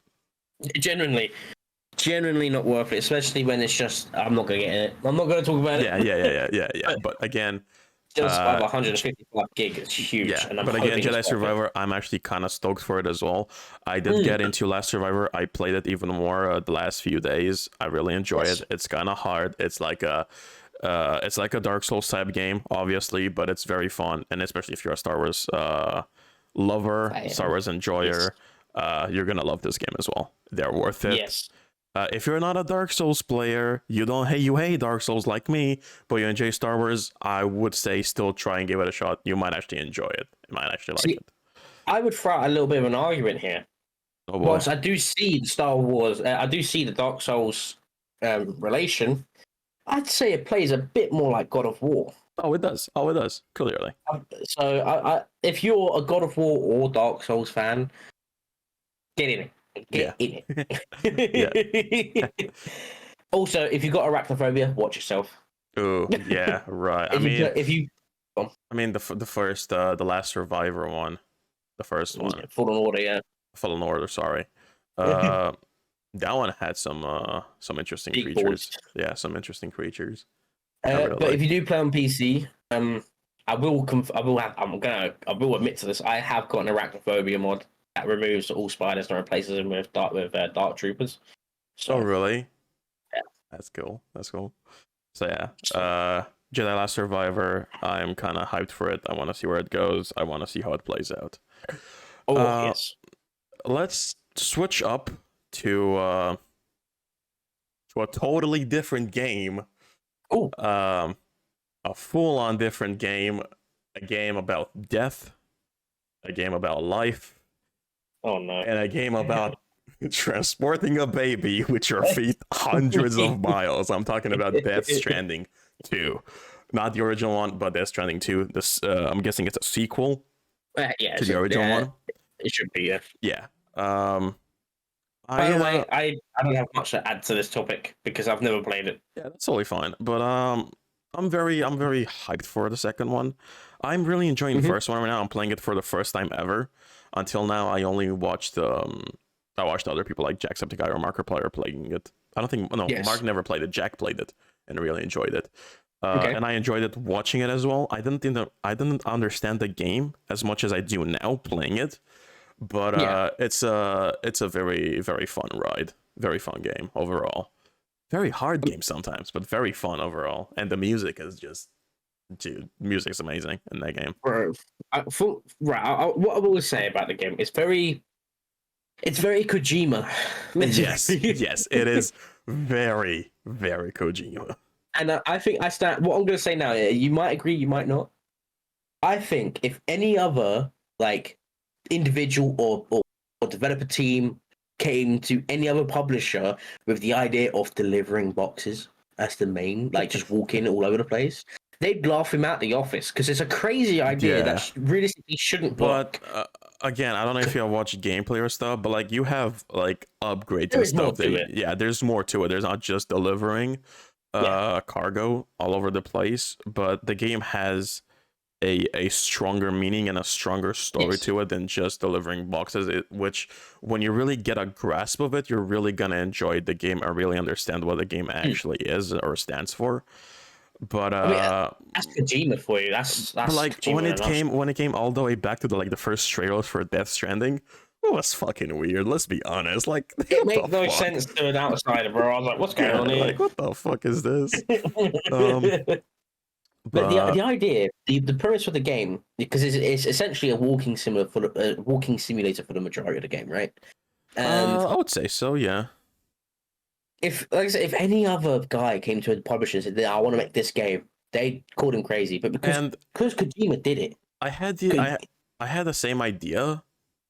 Genuinely not worth it, especially when it's just, I'm not going to get in it. I'm not going to talk about it. Yeah. But again, Jedi Survivor 155 gig is huge. Yeah, but again, Jedi Survivor, I'm actually kind of stoked for it as well. I did get into Last Survivor. I played it even more the last few days. I really enjoy it. It's kind of hard. It's like a Dark Souls type game, obviously, but it's very fun. And especially if you're a Star Wars lover, Star Wars enjoyer, you're gonna love this game as well. They're worth it. Yes. If you're not a Dark Souls player, you hate Dark Souls like me, but you enjoy Star Wars, I would say still try and give it a shot. You might actually enjoy it. You might actually like it. I would throw out a little bit of an argument here. Oh boy. Whilst I do see Star Wars, I do see the Dark Souls relation, I'd say it plays a bit more like God of War. Oh, it does, clearly. So if you're a God of War or Dark Souls fan, get in it. Get in it. Also, if you've got arachnophobia, watch yourself. Oh yeah, right. if you the first, the Last Survivor one, the first one, Fallen Order, yeah. Fallen Order. Sorry, that one had some interesting Big creatures. boys. Yeah, some interesting creatures. But if you do play on PC, I will admit to this. I have got an arachnophobia mod that removes all spiders and replaces them with dark troopers. So, oh really? Yeah. That's cool. So yeah, Jedi Last Survivor. I'm kind of hyped for it. I want to see where it goes. I want to see how it plays out. yes. Let's switch up to a totally different game. Oh. A full-on different game. A game about death. A game about life. Oh no. And a game about transporting a baby with your feet hundreds of miles. I'm talking about Death Stranding 2. Not the original one, but Death Stranding 2. This, I'm guessing it's a sequel to the original one. It should be, yeah. Yeah. By the way, I don't have much to add to this topic because I've never played it. Yeah, that's totally fine. But I'm very hyped for the second one. I'm really enjoying the first one right now. I'm playing it for the first time ever. Until now, I only watched I watched other people like Jacksepticeye or Markiplier playing it. I don't think Mark never played it. Jack played it and really enjoyed it. And I enjoyed it watching it as well. I didn't understand the game as much as I do now playing it. But it's a very, very fun ride. Very fun game overall. Very hard game sometimes, but very fun overall. And the music is just, dude, music's amazing in that game. What I will say about the game, it's very Kojima. Yes, it is very, very Kojima. And I think I stand. What I'm going to say now, you might agree, you might not. I think if any other like individual or developer team came to any other publisher with the idea of delivering boxes as the main, like just walking all over the place, they'd laugh him out the office because it's a crazy idea that realistically shouldn't work. But again, I don't know if you watch gameplay or stuff, but like you have like upgrades and stuff. There's more to it. There's not just delivering cargo all over the place, but the game has a stronger meaning and a stronger story to it than just delivering boxes, which when you really get a grasp of it, you're really gonna enjoy the game and really understand what the game actually is or stands for. But that's Kojima for you. That's like Kojima when it came all the way back to the first trailers for Death Stranding, it was fucking weird. Let's be honest. Like it makes no sense to an outsider, bro. I was like, what's going on here? Like, what the fuck is this? But the idea, the premise of the game, because it's essentially a walking simulator for the majority of the game, right? I would say so, yeah. If, like I said, if any other guy came to a publisher and said, "I want to make this game," they called him crazy. But because Kojima did it, I had the same idea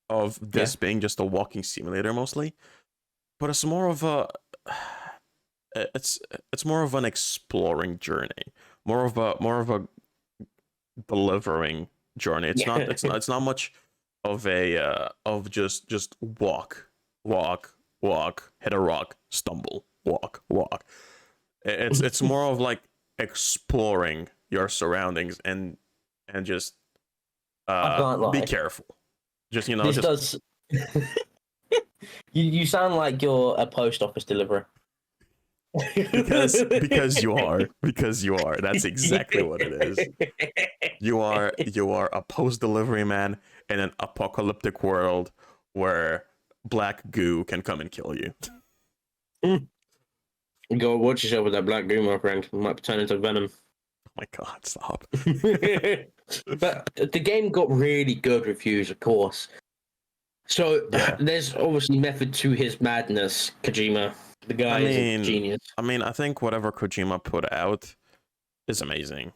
of this being just a walking simulator mostly, but it's more of an exploring journey, more of a delivering journey. It's not much of a of just walk, hit a rock, stumble, walk. It's more of like exploring your surroundings and just be careful. Just you sound like you're a post office deliverer. because you are. That's exactly what it is. You are a post delivery man in an apocalyptic world where black goo can come and kill you. Go watch yourself with that black goo, my friend. It might turn into venom. Oh my god, stop. But the game got really good reviews, of course. So there's obviously method to his madness, Kojima. The guy is a genius. I think whatever Kojima put out is amazing.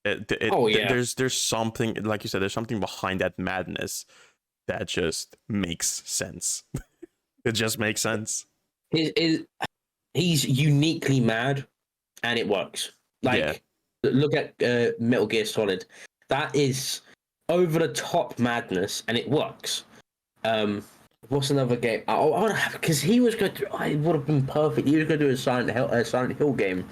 There's something, like you said, there's something behind that madness that just makes sense. It just makes sense. He's uniquely mad, and it works. Look at Metal Gear Solid. That is over the top madness, and it works. What's another game? Oh, because he was going to. It would have been perfect. He was going to do a Silent Hill game.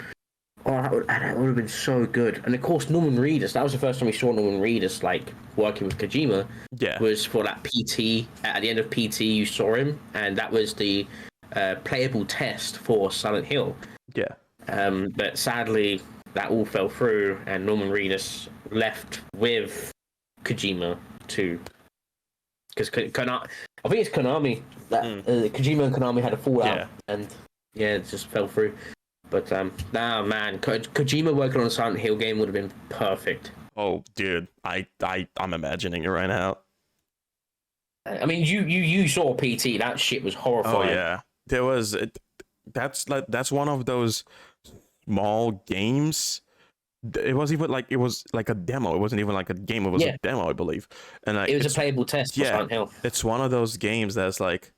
Oh, that would have been so good. And of course, Norman Reedus. That was the first time we saw Norman Reedus like working with Kojima. Yeah. Was for that PT. At the end of PT, you saw him, and that was the playable test for Silent Hill. Yeah. But sadly, that all fell through, and Norman Reedus left with Kojima to. Because I think it's Konami. Kojima and Konami had a fallout, and it just fell through. But nah, man, Kojima working on a Silent Hill game would have been perfect. Oh, dude, I'm imagining it right now. I mean, you saw PT. That shit was horrifying. Oh yeah, there was. That's one of those small games. It was like a demo. It wasn't even like a game. It was a demo, I believe. And like, it was a playable test for Silent Hill. It's one of those games that's like,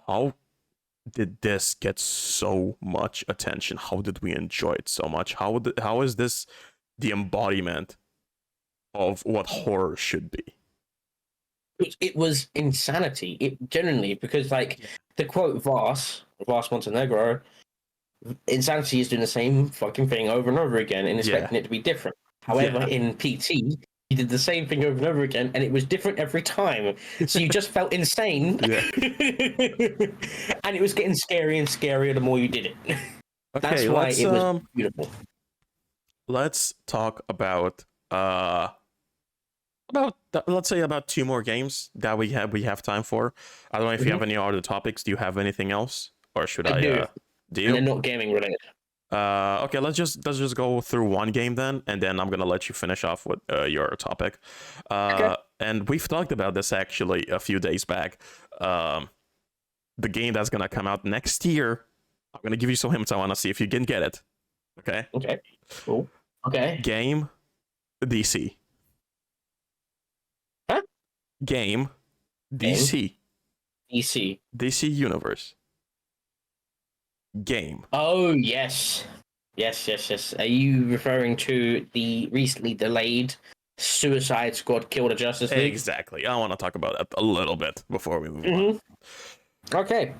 how did this get so much attention? How did we enjoy it so much? How is this the embodiment of what horror should be? It was insanity. It genuinely, because like to quote Vars Montenegro, insanity is doing the same fucking thing over and over again and expecting it to be different. However, in PT, he did the same thing over and over again, and it was different every time. So you just felt insane, and it was getting scarier and scarier the more you did it. That's why it was beautiful. Let's talk about let's say about 2 more games that we have time for. I don't know if you have any other topics. Do you have anything else, or should I do? Do you? And they're not gaming related. Okay, let's just go through one game then, and then I'm gonna let you finish off with your topic. Okay. And we've talked about this actually a few days back. The game that's gonna come out next year. I'm gonna give you some hints. I want to see if you can get it. Okay. Okay. Cool. Okay. Game, DC. Huh? Game, DC. DC Universe. Game. Oh, yes. Yes. Are you referring to the recently delayed Suicide Squad Kill the Justice League? Exactly. I want to talk about that a little bit before we move on. Okay.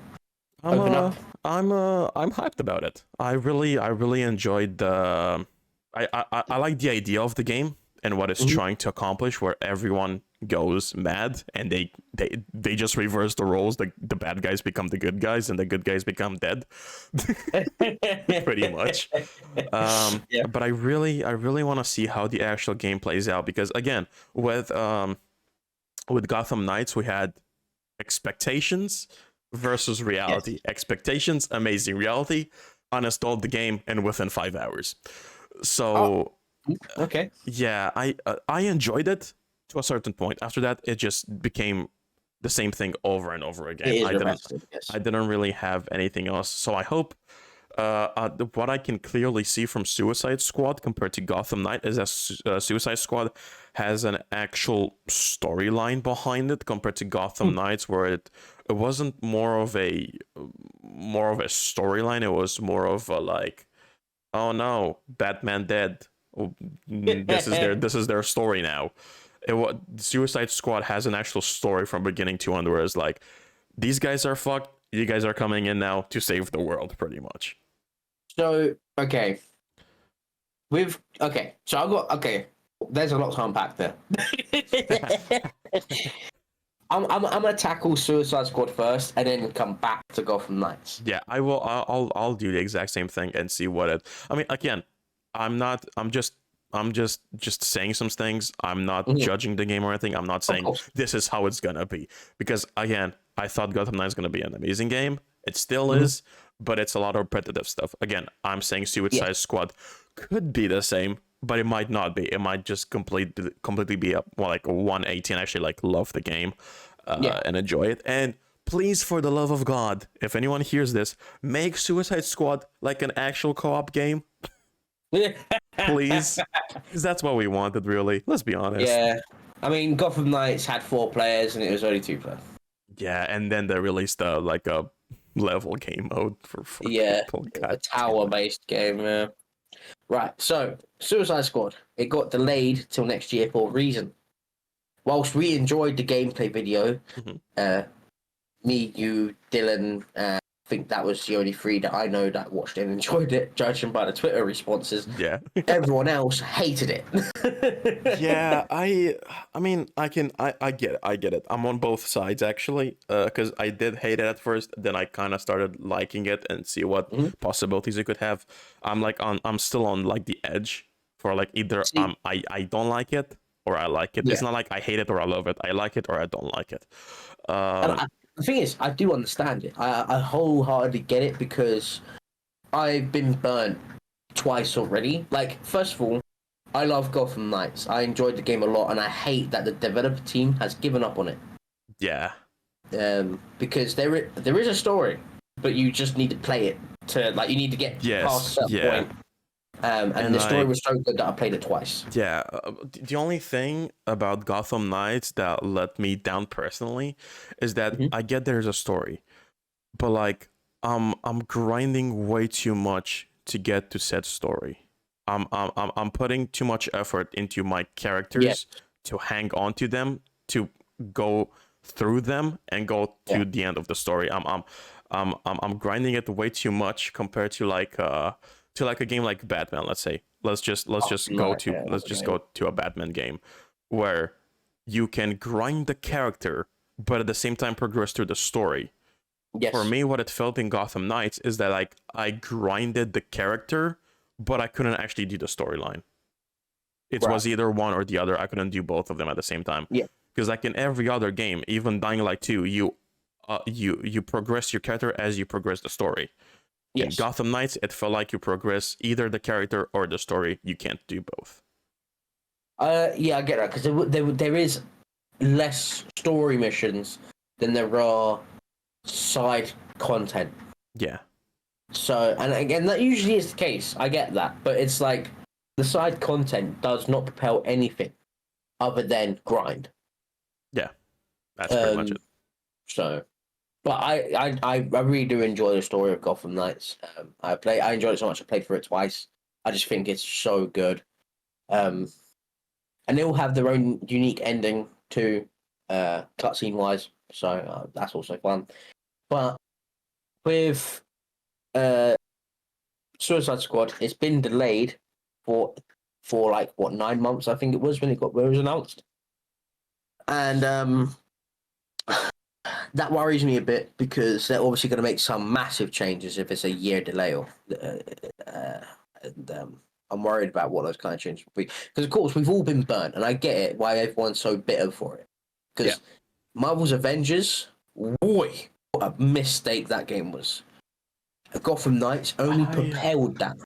I'm hyped about it. I really enjoyed the I like the idea of the game and what it's trying to accomplish, where everyone goes mad and they just reverse the roles. The bad guys become the good guys and the good guys become dead. Pretty much. But I really want to see how the actual game plays out, because again, with Gotham Knights, we had expectations versus reality. Expectations, amazing. Reality, uninstalled the game and within 5 hours. So okay. Yeah, I enjoyed it to a certain point. After that, it just became the same thing over and over again. I didn't really have anything else. So I hope what I can clearly see from Suicide Squad compared to Gotham Knight is that Suicide Squad has an actual storyline behind it compared to Gotham Knights, where it wasn't more of a storyline. It was more of a like, oh no, Batman dead. This is their story now. Suicide Squad has an actual story from beginning to end, where it's like, these guys are fucked. You guys are coming in now to save the world, pretty much. So okay, so I've got There's a lot to unpack there. I'm gonna tackle Suicide Squad first, and then come back to Gotham Knights. Yeah, I will. I'll do the exact same thing and see what it. I mean, again, I'm just saying some things. I'm not judging the game or anything. I'm not saying this is how it's gonna be, because again, I thought Gotham Knights is gonna be an amazing game. It still is, but it's a lot of repetitive stuff. Again, I'm saying Suicide Squad could be the same, but it might not be. It might just completely be like a 180 and actually like love the game and enjoy it. And please, for the love of God, if anyone hears this, make Suicide Squad like an actual co-op game. Please, because that's what we wanted, really. Let's be honest. Yeah, I mean, Gotham Knights had 4 players and it was only 2 players. Yeah, and then they released a level game mode for people. A tower-based game. Yeah. Right, so Suicide Squad, it got delayed till next year for a reason. whilst we enjoyed the gameplay video, Mhm. me, you, Dylan, I think that was the only three that I know that watched it and enjoyed it, judging by the Twitter responses. Yeah. Everyone else hated it. Yeah, I mean, I get it. I'm on both sides actually, because I did hate it at first, then I kind of started liking it and see what Mhm. possibilities it could have. I'm still on like the edge for like either See, I don't like it or I like it. It's yeah. not like I hate it or I love it. I like it or I don't like it. And Um, the thing is, I do understand it. I wholeheartedly get it because I've been burnt twice already. Like, first of all, I love Gotham Knights. I enjoyed the game a lot, and I hate that the developer team has given up on it. yeah, Because there is a story, but you just need to play it to like you need to get past a yes, certain yeah. point. And And the story like, was so good that I played it twice. yeah, the only thing about Gotham Knights that let me down personally is that Mhm. I get there's a story, but like I'm grinding way too much to get to said story. I'm putting too much effort into my Yeah, characters to hang on to them, to go through them and go yeah. to the end of the story. I'm grinding it way too much compared to like a game like Batman, let's say. Let's Oh, just go no, to yeah, let's just okay. go to a Batman game where you can grind the character but at the same time progress through the story. For Yes, me, what it felt in Gotham Knights is that like I grinded the character, but I couldn't actually do the storyline. It right. was either one or the other. I couldn't do both of them at the same time. Yeah, Because like in every other game, even Dying Light 2, you progress your character as you progress the story. In yes. Gotham Knights, it felt like you progress either the character or the story. You can't do both. Yeah, I get that because there is less story missions than there are side content. Yeah. So, and again, that usually is the case. I get that, but it's like the side content does not propel anything other than grind. Yeah. That's pretty much Um, it. so, but I really do enjoy the story of Gotham Knights. I enjoyed it so much. I played for it twice. I just think it's so good. Um, and they all have their own unique ending too, cutscene wise. So that's also fun. But with uh, Suicide Squad, it's been delayed for like what 9 months I think it was when it was announced, and that worries me a bit because they're obviously going to make some massive changes if it's a year delay. And I'm worried about what those kind of changes will be because of course we've all been burnt, and I get it why everyone's so bitter for it Yeah. because Marvel's Avengers, boy, what a mistake that game was. Gotham Knights only I propelled that.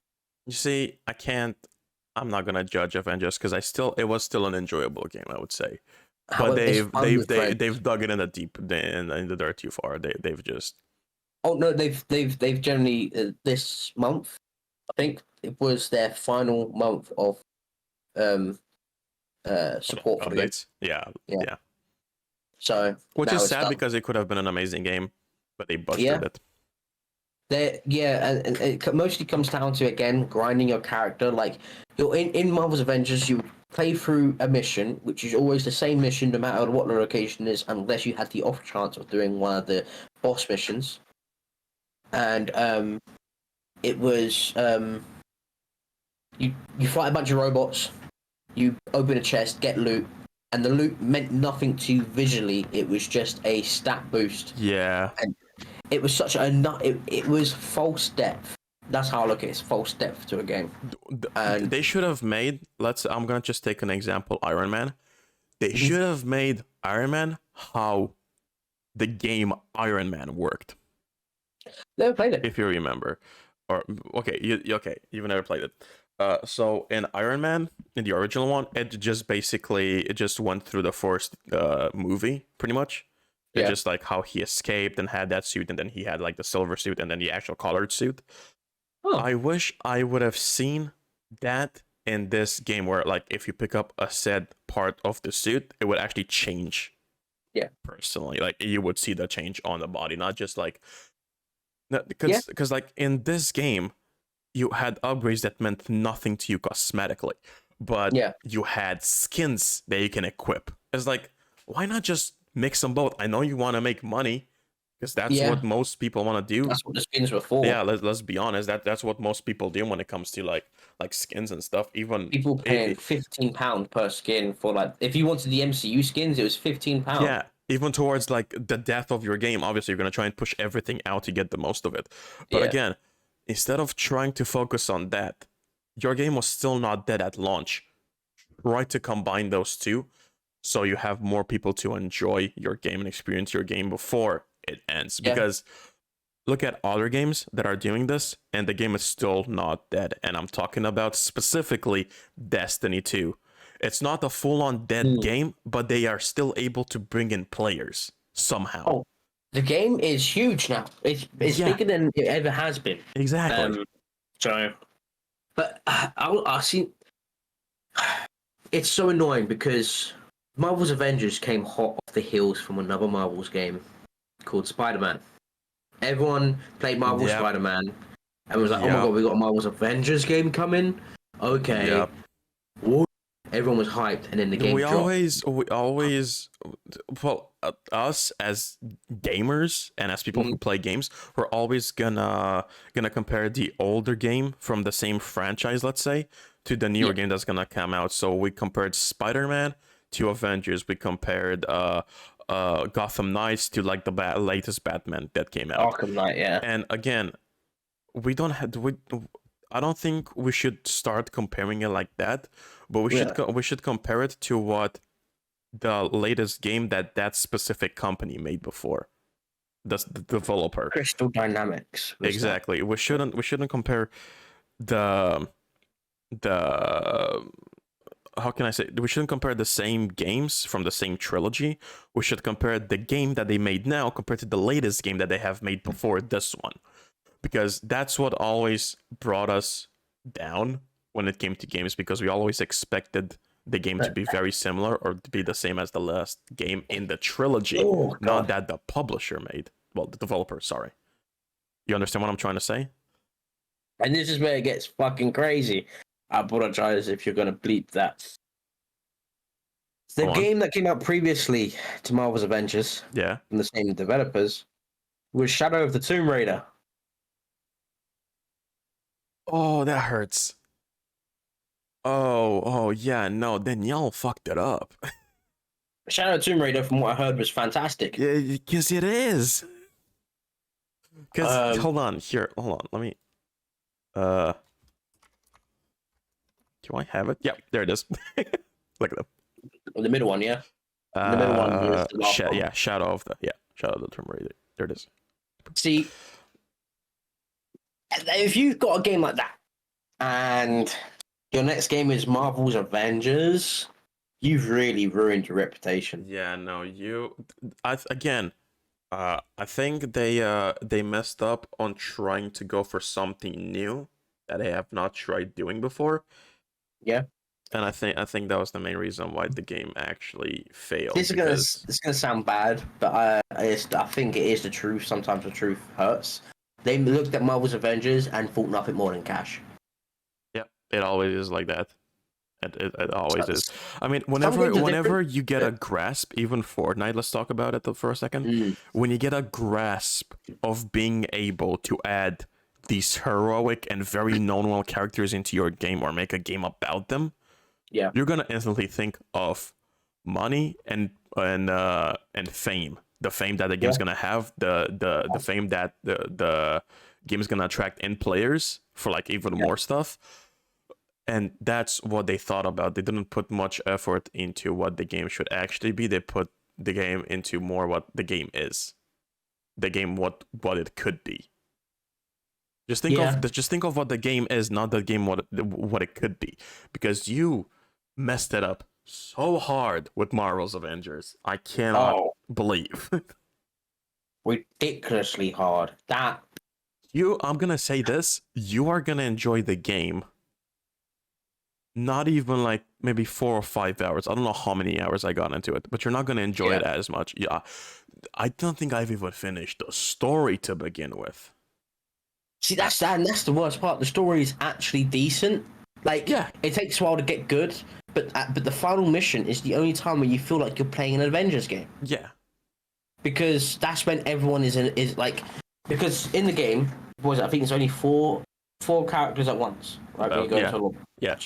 You see, I'm not gonna judge Avengers because it was still an enjoyable game, I would say. But However, it's fun with friends. they've dug it in the deep in the dirt too far. They've just Oh no, they've generally this month. I think it was their final month of um support for the game. updates. Yeah, Yeah. yeah. So Which now is it's sad done. because it could have been an amazing game, but they Yeah. butchered it. And it mostly comes down to again grinding your character. Like you're in Marvel's Avengers, you play through a mission, which is always the same mission no matter what the location is, unless you had the off chance of doing one of the boss missions. And it was you fight a bunch of robots, you open a chest, get loot, and the loot meant nothing to you visually. It was just a stat boost. Yeah. And it was such a it was false depth. That's how I look at it. It's false depth to a game. And They should have made. I'm gonna just take an example. Iron Man. They should have made Iron Man how the game Iron Man worked. never played it. If you remember, or okay, you've never played it. So in Iron Man, in the original one, it just went through the first movie pretty much. It's Yeah. just like how he escaped and had that suit, and then he had like the silver suit, and then the actual colored suit. Oh. I wish I would have seen that in this game, where like if you pick up a said part of the suit, it would actually change. Yeah. Personally, like you would see the change on the body, not just like because like in this game, you had upgrades that meant nothing to you cosmetically. but Yeah. you had skins that you can equip. It's like, why not just mix them both? I know you want to make money because that's what most people want to do. That's what the skins were for. Yeah, let's be honest. That's what most people do when it comes to like skins and stuff. Even people paying £15 per skin for like, if you wanted the MCU skins, it was £15. Yeah, even towards like the death of your game. Obviously, you're gonna try and push everything out to get the most of it. But again, instead of trying to focus on that, your game was still not dead at launch. Try to combine those two, so you have more people to enjoy your game and experience your game before it ends. Because look at other games that are doing this, and the game is still not dead. And I'm talking about specifically Destiny 2. It's not a full-on dead game, but they are still able to bring in players somehow. Oh, the game is huge now. It's bigger than it ever has been. Exactly. But I see. It's so annoying because Marvel's Avengers came hot off the heels from another Marvel's game called Spider-Man. Everyone played Marvel's Spider-Man and was like, "Oh my god, we got a Marvel's Avengers game coming." Okay. Everyone was hyped, and then the game dropped. Well, us as gamers and as people who play games, we're always gonna compare the older game from the same franchise, let's say, to the newer game that's gonna come out. So we compared Spider-Man to Avengers. We compared Gotham Knights to like the latest Batman that came out. Arkham Knight, yeah. And again, I don't think we should start comparing it like that, but we should compare it to what the latest game that specific company made before, the developer. Crystal Dynamics. Exactly. We shouldn't compare the how can I say, we shouldn't compare the same games from the same trilogy. We should compare the game that they made now compared to the latest game that they have made before this one. Because that's what always brought us down when it came to games, because we always expected the game to be very similar or to be the same as the last game in the trilogy, not that the publisher made. Well, the developer, sorry. You understand what I'm trying to say? And this is where it gets fucking crazy. I apologize if you're going to bleep that. The game that came out previously to Marvel's Avengers, from the same developers, was Shadow of the Tomb Raider. Oh, that hurts. Oh, yeah, no, then y'all fucked it up. Shadow of Tomb Raider, from what I heard, was fantastic. Yeah, because it is. Because, hold on, let me, do I have it? Yeah, there it is. Look at them. The middle one, yeah? The middle one was the last one. Yeah, Shadow of the Tomb Raider. There it is. See, if you've got a game like that, and your next game is Marvel's Avengers, you've really ruined your reputation. Yeah, no, I think they messed up on trying to go for something new that they have not tried doing before. Yeah. And I think that was the main reason why the game actually failed. This is gonna sound bad, but I think it is the truth. Sometimes the truth hurts. They looked at Marvel's Avengers and thought nothing more than cash. Yep, it always is like that. It always is. I mean, whenever you get a grasp, even Fortnite, let's talk about it for a second. When you get a grasp of being able to add these heroic and very known characters into your game or make a game about them, you're gonna instantly think of money and fame. The fame that the game's gonna have, the fame that the game's gonna attract in players for like even more stuff. And that's what they thought about. They didn't put much effort into what the game should actually be. They put the game into more what the game is. The game what it could be. Just think of what the game is, not the game what it could be. Because you messed it up so hard with Marvel's Avengers. I cannot believe. Ridiculously hard. I'm gonna say this. You are gonna enjoy the game. Not even like maybe 4 or 5 hours. I don't know how many hours I got into it, but you're not gonna enjoy it as much. Yeah, I don't think I've even finished the story to begin with. See, that's the worst part. The story is actually decent, Like, Yeah. it takes a while to get good, but the final mission is the only time where you feel like you're playing an Avengers game. Yeah. Because that's when everyone is like, because in the game, I think it's only four characters at once, right? When you go yeah. into a Yeah.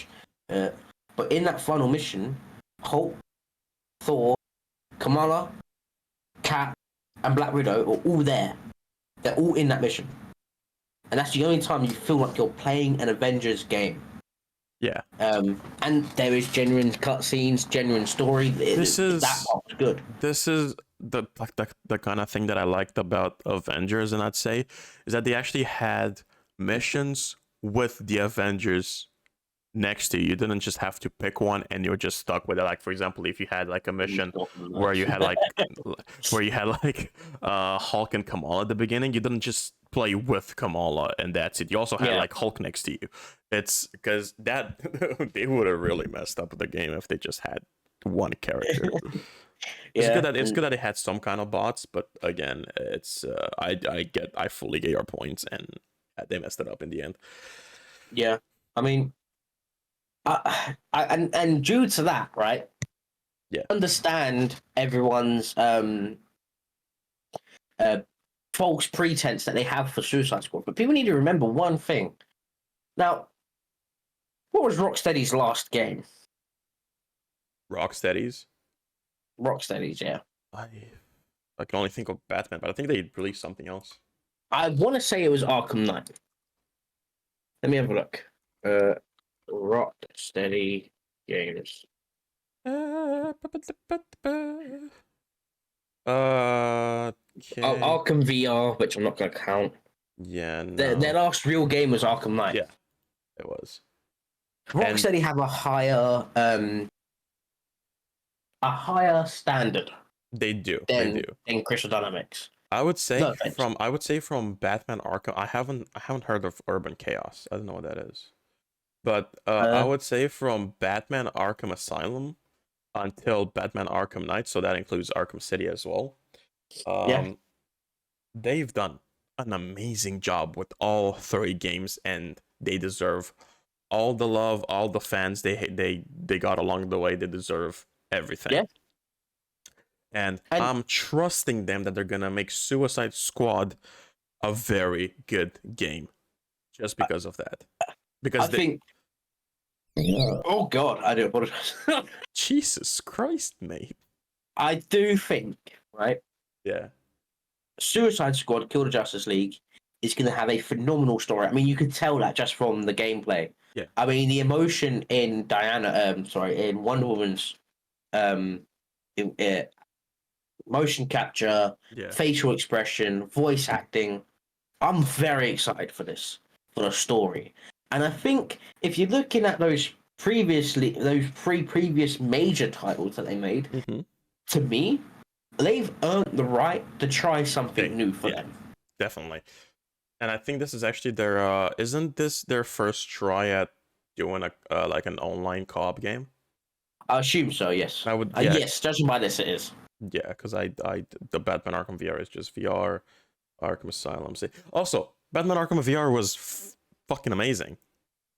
but in that final mission, Hulk, Thor, Kamala, Cap, and Black Widow are all there. They're all in that mission. And that's the only time you feel like you're playing an Avengers game. Yeah. And there is genuine cutscenes, genuine story. That part's good. This is the kind of thing that I liked about Avengers, and I'd say is that they actually had missions with the Avengers next to you. You didn't just have to pick one and you're just stuck with it. Like, for example, if you had like a mission where you had like Hulk and Kamala at the beginning, you didn't just play with Kamala and that's it. You also had like Hulk next to you. It's because that they would have really messed up the game if they just had one character. It's good that it had some kind of bots, but again, it's I fully get your points, and they messed it up in the end. Yeah, I mean, and due to that, right? Yeah. Understand everyone's false pretense that they have for Suicide Squad, but people need to remember one thing. Now, what was Rocksteady's last game? Rocksteady's, yeah. I can only think of Batman, but I think they released something else. I want to say it was Arkham Knight. Let me have a look. Rocksteady games. Okay. Arkham VR, which I'm not going to count. Yeah, no. Their last real game was Arkham Knight. Yeah, it was. Rocksteady have a higher standard. They do. In Crystal Dynamics. I would say from Batman Arkham. I haven't heard of Urban Chaos. I don't know what that is. But I would say from Batman Arkham Asylum until Batman Arkham Knight, so that includes Arkham City as well. They've done an amazing job with all three games, and they deserve all the love, all the fans they got along the way. They deserve everything. Yeah. And I'm trusting them that they're gonna make Suicide Squad a very good game, just because of that. Because oh God, I do apologize. Jesus Christ, mate. I do think, right? Yeah. Suicide Squad: Kill the Justice League is going to have a phenomenal story. I mean, you could tell that just from the gameplay. Yeah. I mean, the emotion in in Wonder Woman's, motion capture, facial expression, voice acting. I'm very excited for this, for the story. And I think if you're looking at those previous major titles that they made, to me, they've earned the right to try something new for them. Definitely. And I think this is actually their isn't this their first try at doing a like an online co-op game? I assume so, yes. I would yes, judging by this it is. Yeah, because the Batman Arkham VR is just VR. Arkham Asylum. Also, Batman Arkham VR was fucking amazing.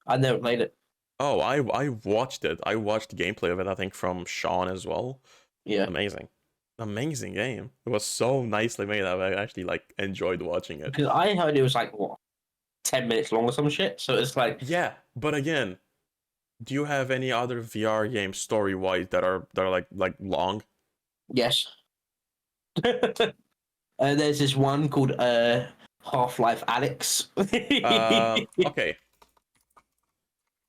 I never played it. Oh, I watched it. I watched gameplay of it, I think, from Sean as well. Yeah. Amazing game. It was so nicely made. I actually enjoyed watching it. Because I heard it was 10 minutes long or some shit. So it's like, yeah, but again, do you have any other VR games story wise that are long? Yes. There's this one called Half-Life Alyx. Okay.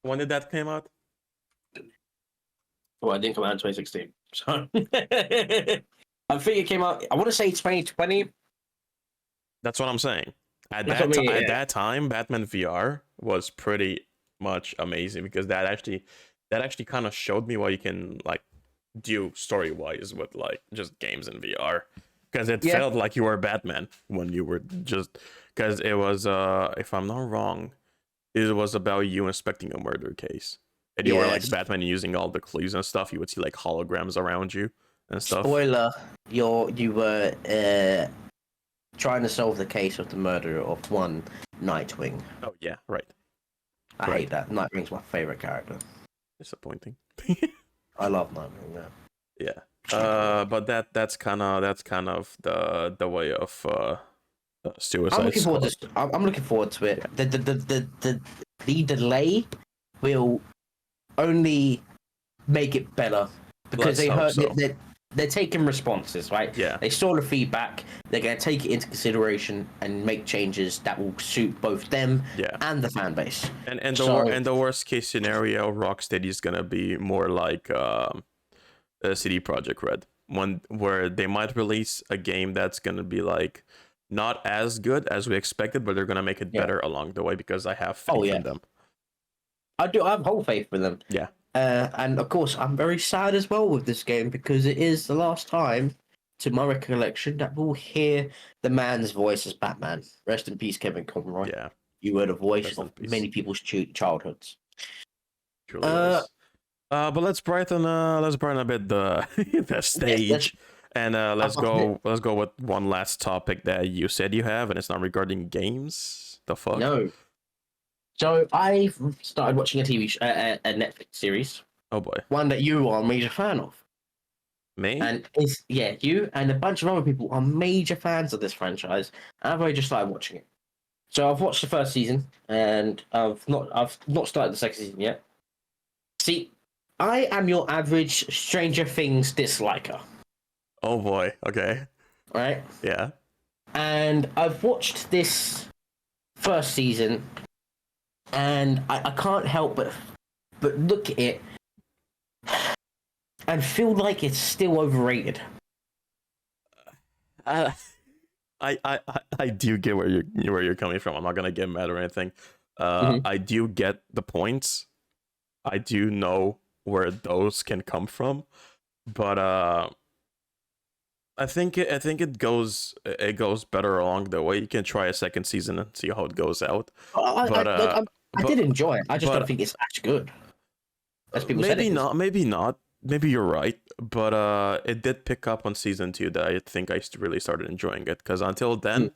When did that came out? Well, it didn't come out in 2016. So I think it came out, I want to say 2020. That's what I'm saying. At that time, Batman VR was pretty much amazing because that actually kind of showed me what you can do story wise with just games in VR. Because it felt like you were Batman when you were just, because it was if I'm not wrong, it was about you inspecting a murder case. And you were Batman using all the clues and stuff. You would see holograms around you and stuff. Spoiler, you were trying to solve the case of the murder of one Nightwing. Oh yeah, right. I hate that. Nightwing's my favorite character. Disappointing. I love Nightwing. Yeah. But that's kind of the way of Suicide I'm looking Squad. forward to. I'm looking forward to it. The delay will only make it better because they're taking responses, right? Yeah. They saw the feedback. They're going to take it into consideration and make changes that will suit both them and the fan base. And the worst case scenario, Rocksteady is gonna be more like CD Projekt Red, one where they might release a game that's gonna be like not as good as we expected, but they're gonna make it better along the way because I have faith in them. I do. I have whole faith in them. Yeah. And of course, I'm very sad as well with this game because it is the last time, to my recollection, that we'll hear the man's voice as Batman. Rest in peace, Kevin Conroy. Yeah. You were the voice of many people's childhoods. Truly is. But let's brighten a bit the the stage, and let's go with one last topic that you said you have, and it's not regarding games. The fuck? No. So I started watching a TV a Netflix series. Oh boy. One that you are a major fan of. Me? And you and a bunch of other people are major fans of this franchise. And I've only just started watching it. So I've watched the first season, and I've not started the second season yet. See, I am your average Stranger Things disliker. Oh boy. Okay. Right? Yeah. And I've watched this first season, and I can't help but look at it and feel like it's still overrated. I do get where you're coming from. I'm not gonna get mad or anything. I do get the points. I do know where those can come from, but I think it goes better along the way. You can try a second season and see how it goes out. I did enjoy it. I just don't think it's actually good. As people maybe not. Maybe not. Maybe you're right, but it did pick up on season 2 that I think I really started enjoying it, because until then,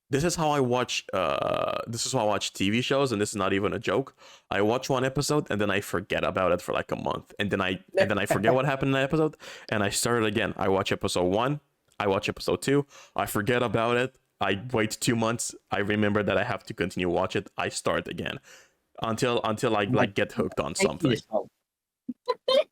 this is how I watch TV shows, and this is not even a joke. I watch one episode and then I forget about it for like a month, and then I forget what happened in the episode, and I start it again. I watch episode 1, I watch episode 2, I forget about it, I wait 2 months, I remember that I have to continue watch it, I start again until I like get hooked on something.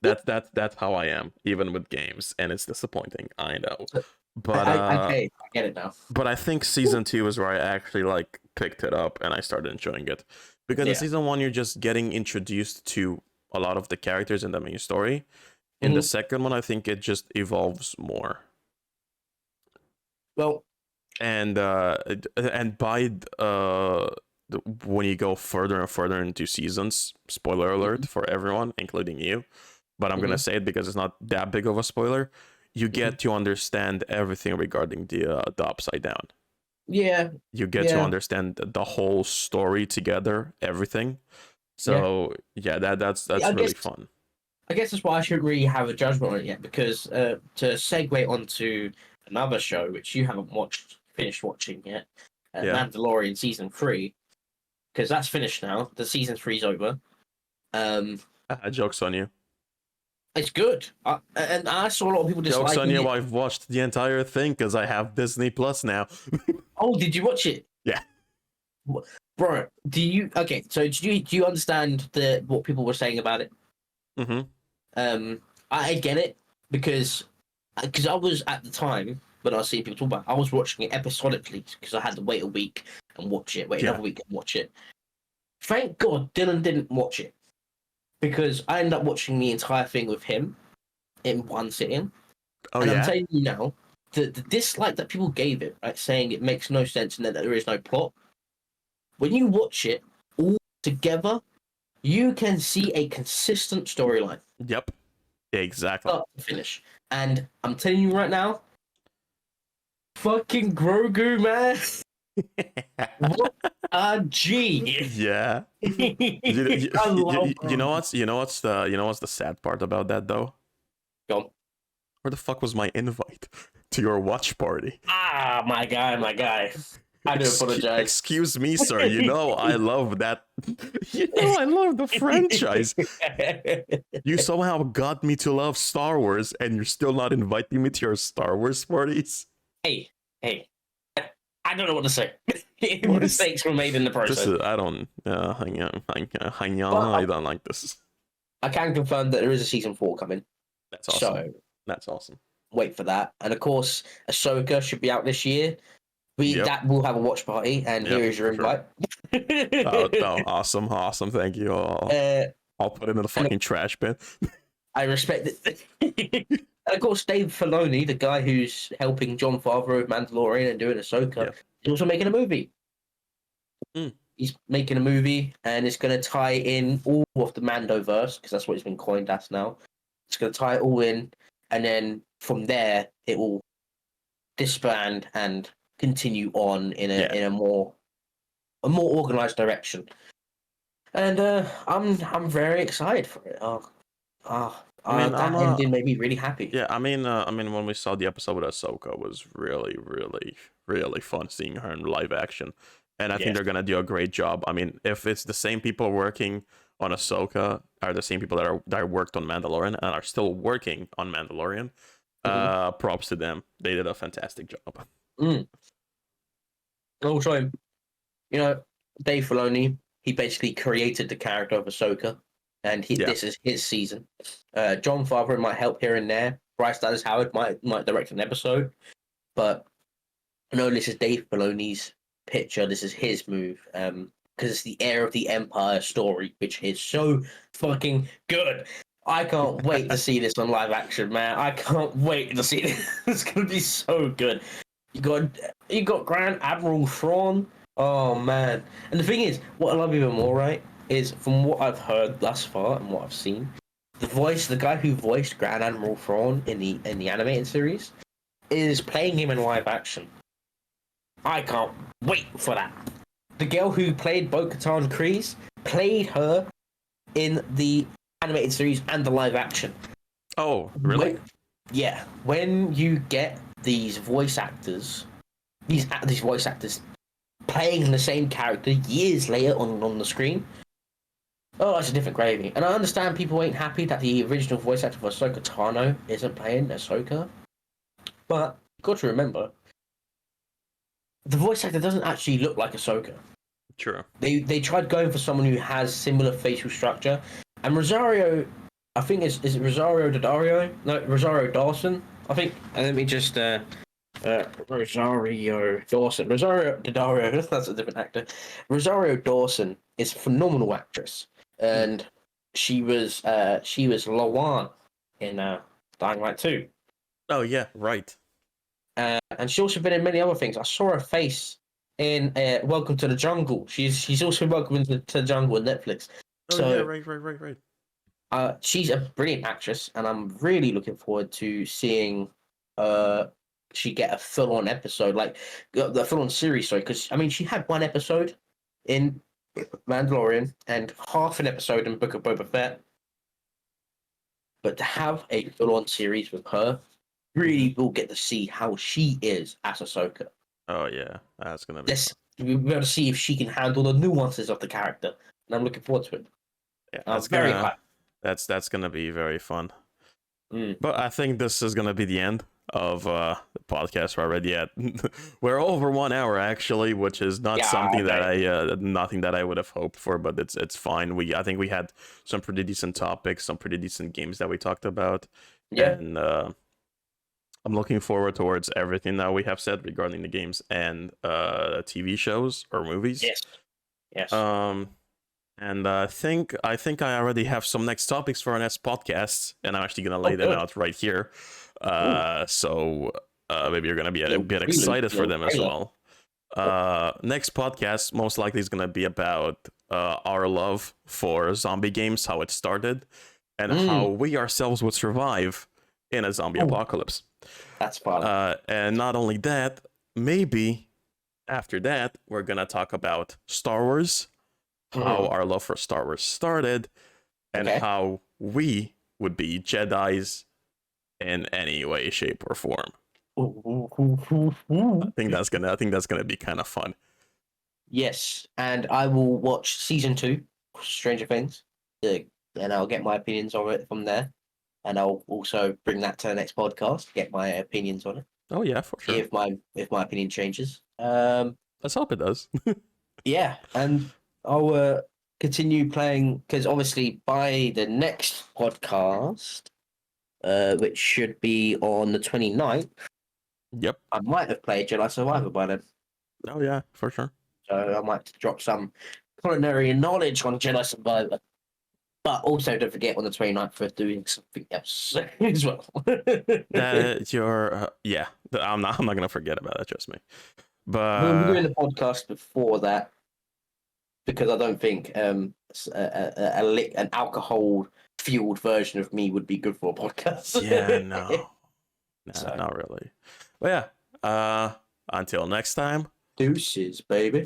That's how I am, even with games, and it's disappointing. I know, but I get it now. But I think season 2 is where I actually like picked it up and I started enjoying it, because in season 1 you're just getting introduced to a lot of the characters in the main story. In the second one, I think it just evolves more. Well, and by when you go further and further into seasons, spoiler alert for everyone, including you, but I'm gonna say it because it's not that big of a spoiler, you get to understand everything regarding the Upside Down. Yeah. You get to understand the whole story together, everything. So that's really fun. I guess that's why I shouldn't really have a judgment on it yet, because to segue onto another show which you haven't finished watching yet, Mandalorian season 3, because that's finished now. The season 3's over. Joke's on you. It's good, and I saw a lot of people disliking it. Joke's on you. I've watched the entire thing because I have Disney Plus now. Oh, did you watch it? Yeah. Bro, do you understand what people were saying about it? I get it, because I was, at the time when I was seeing people talk about it, I was watching it episodically because I had to wait a week and watch it, another week and watch it. Thank God Dylan didn't watch it, because I ended up watching the entire thing with him in one sitting. I'm telling you now, the dislike that people gave it, right, saying it makes no sense and that there is no plot, when you watch it all together, you can see a consistent storyline. Yep. Exactly. Start to finish. And I'm telling you right now, fucking Grogu, man. What a G. Yeah. You know what's the sad part about that though? Go on. Where the fuck was my invite to your watch party? Ah, my guy. I do apologize. Excuse me, sir. You know I love that. You know I love the franchise. You somehow got me to love Star Wars, and you're still not inviting me to your Star Wars parties. Hey, I don't know what to say. Mistakes were made in the process. I don't. I don't like this. I can confirm that there is a season 4 coming. That's awesome. So that's awesome. Wait for that, and of course, Ahsoka should be out this year. Yep. That will have a watch party, and here is your invite. Sure. Awesome. Thank you. I'll put it in the fucking trash bin. I respect it. And of course, Dave Filoni, the guy who's helping Jon Favreau with Mandalorian and doing Ahsoka, is also making a movie. He's making a movie, and it's going to tie in all of the Mandoverse, because that's what it's been coined as now. It's going to tie it all in, and then from there, it will disband and continue on in a more organized direction. And I'm very excited for it. That ending made me really happy. Yeah, I mean, when we saw the episode with Ahsoka, it was really, really, really fun seeing her in live action, and I think they're gonna do a great job. I mean, if it's the same people working on Ahsoka are the same people that worked on Mandalorian and are still working on Mandalorian, props to them. They did a fantastic job. Also, Dave Filoni, he basically created the character of Ahsoka. And this is his season. Jon Favreau might help here and there. Bryce Dallas Howard might direct an episode. But no, this is Dave Filoni's picture. This is his move. Because it's the Heir of the Empire story, which is so fucking good. I can't wait to see this on live action, man. I can't wait to see this. It's gonna be so good. You got Grand Admiral Thrawn. Oh man. And the thing is, what I love even more, right? Is from what I've heard thus far and what I've seen, the guy who voiced Grand Admiral Thrawn in the animated series is playing him in live action. I can't wait for that. The girl who played Bo-Katan Kryze played her in the animated series and the live action. Oh, really? When you get these voice actors playing the same character years later on the screen. Oh, it's a different gravy. And I understand people ain't happy that the original voice actor for Ahsoka Tano isn't playing Ahsoka. But you've got to remember, the voice actor doesn't actually look like Ahsoka. True. They tried going for someone who has similar facial structure. And Rosario, I think is it Rosario Daddario? No, Rosario Dawson, I think. And let me just Rosario Dawson. Rosario Daddario, that's a different actor. Rosario Dawson is a phenomenal actress. And she was Lawan in Dying Light 2. Oh yeah, right. And she's also been in many other things. I saw her face in Welcome to the Jungle. She's also Welcome to the Jungle on Netflix. Oh so, yeah, right. She's a brilliant actress, and I'm really looking forward to seeing she get a full-on episode, like the full-on series. Sorry, because I mean she had one episode in Mandalorian and half an episode in Book of Boba Fett, but to have a full-on series with her, really will get to see how she is as Ahsoka. Oh yeah, that's gonna be. We'll be able to see if she can handle the nuances of the character, and I'm looking forward to it. Yeah, I'm very hyped. That's gonna be very fun. But I think this is gonna be the end of the podcast. We're already at we're over 1 hour actually, which is not something that nothing that I would have hoped for, but it's fine. I think we had some pretty decent topics, some pretty decent games that we talked about. And I'm looking forward towards everything that we have said regarding the games and TV shows or movies. Yes. And I think I already have some next topics for our next podcast, and I'm actually gonna lay them out right here. So maybe you're gonna be a bit excited for them as well. Next podcast most likely is gonna be about our love for zombie games, how it started, and how we ourselves would survive in a zombie apocalypse. That's fun. And not only that, maybe after that we're gonna talk about Star Wars, how our love for Star Wars started, and how we would be Jedis in any way, shape, or form. I think that's gonna be kind of fun. Yes, and I will watch season 2, Stranger Things, and I'll get my opinions on it from there. And I'll also bring that to the next podcast, get my opinions on it. Oh yeah, for sure. If my opinion changes. Let's hope it does. Yeah, and I'll continue playing because obviously by the next podcast, which should be on the 29th, Yep. I might have played Jedi Survivor by then. Oh yeah, for sure. So I might drop some culinary knowledge on Jedi Survivor. But also don't forget on the 29th for doing something else as well. I'm not gonna forget about it, trust me. But we'll be doing the podcast before that because I don't think an alcohol fueled version of me would be good for a podcast. Yeah, no. Nah, not really. But yeah, until next time. Deuces, baby.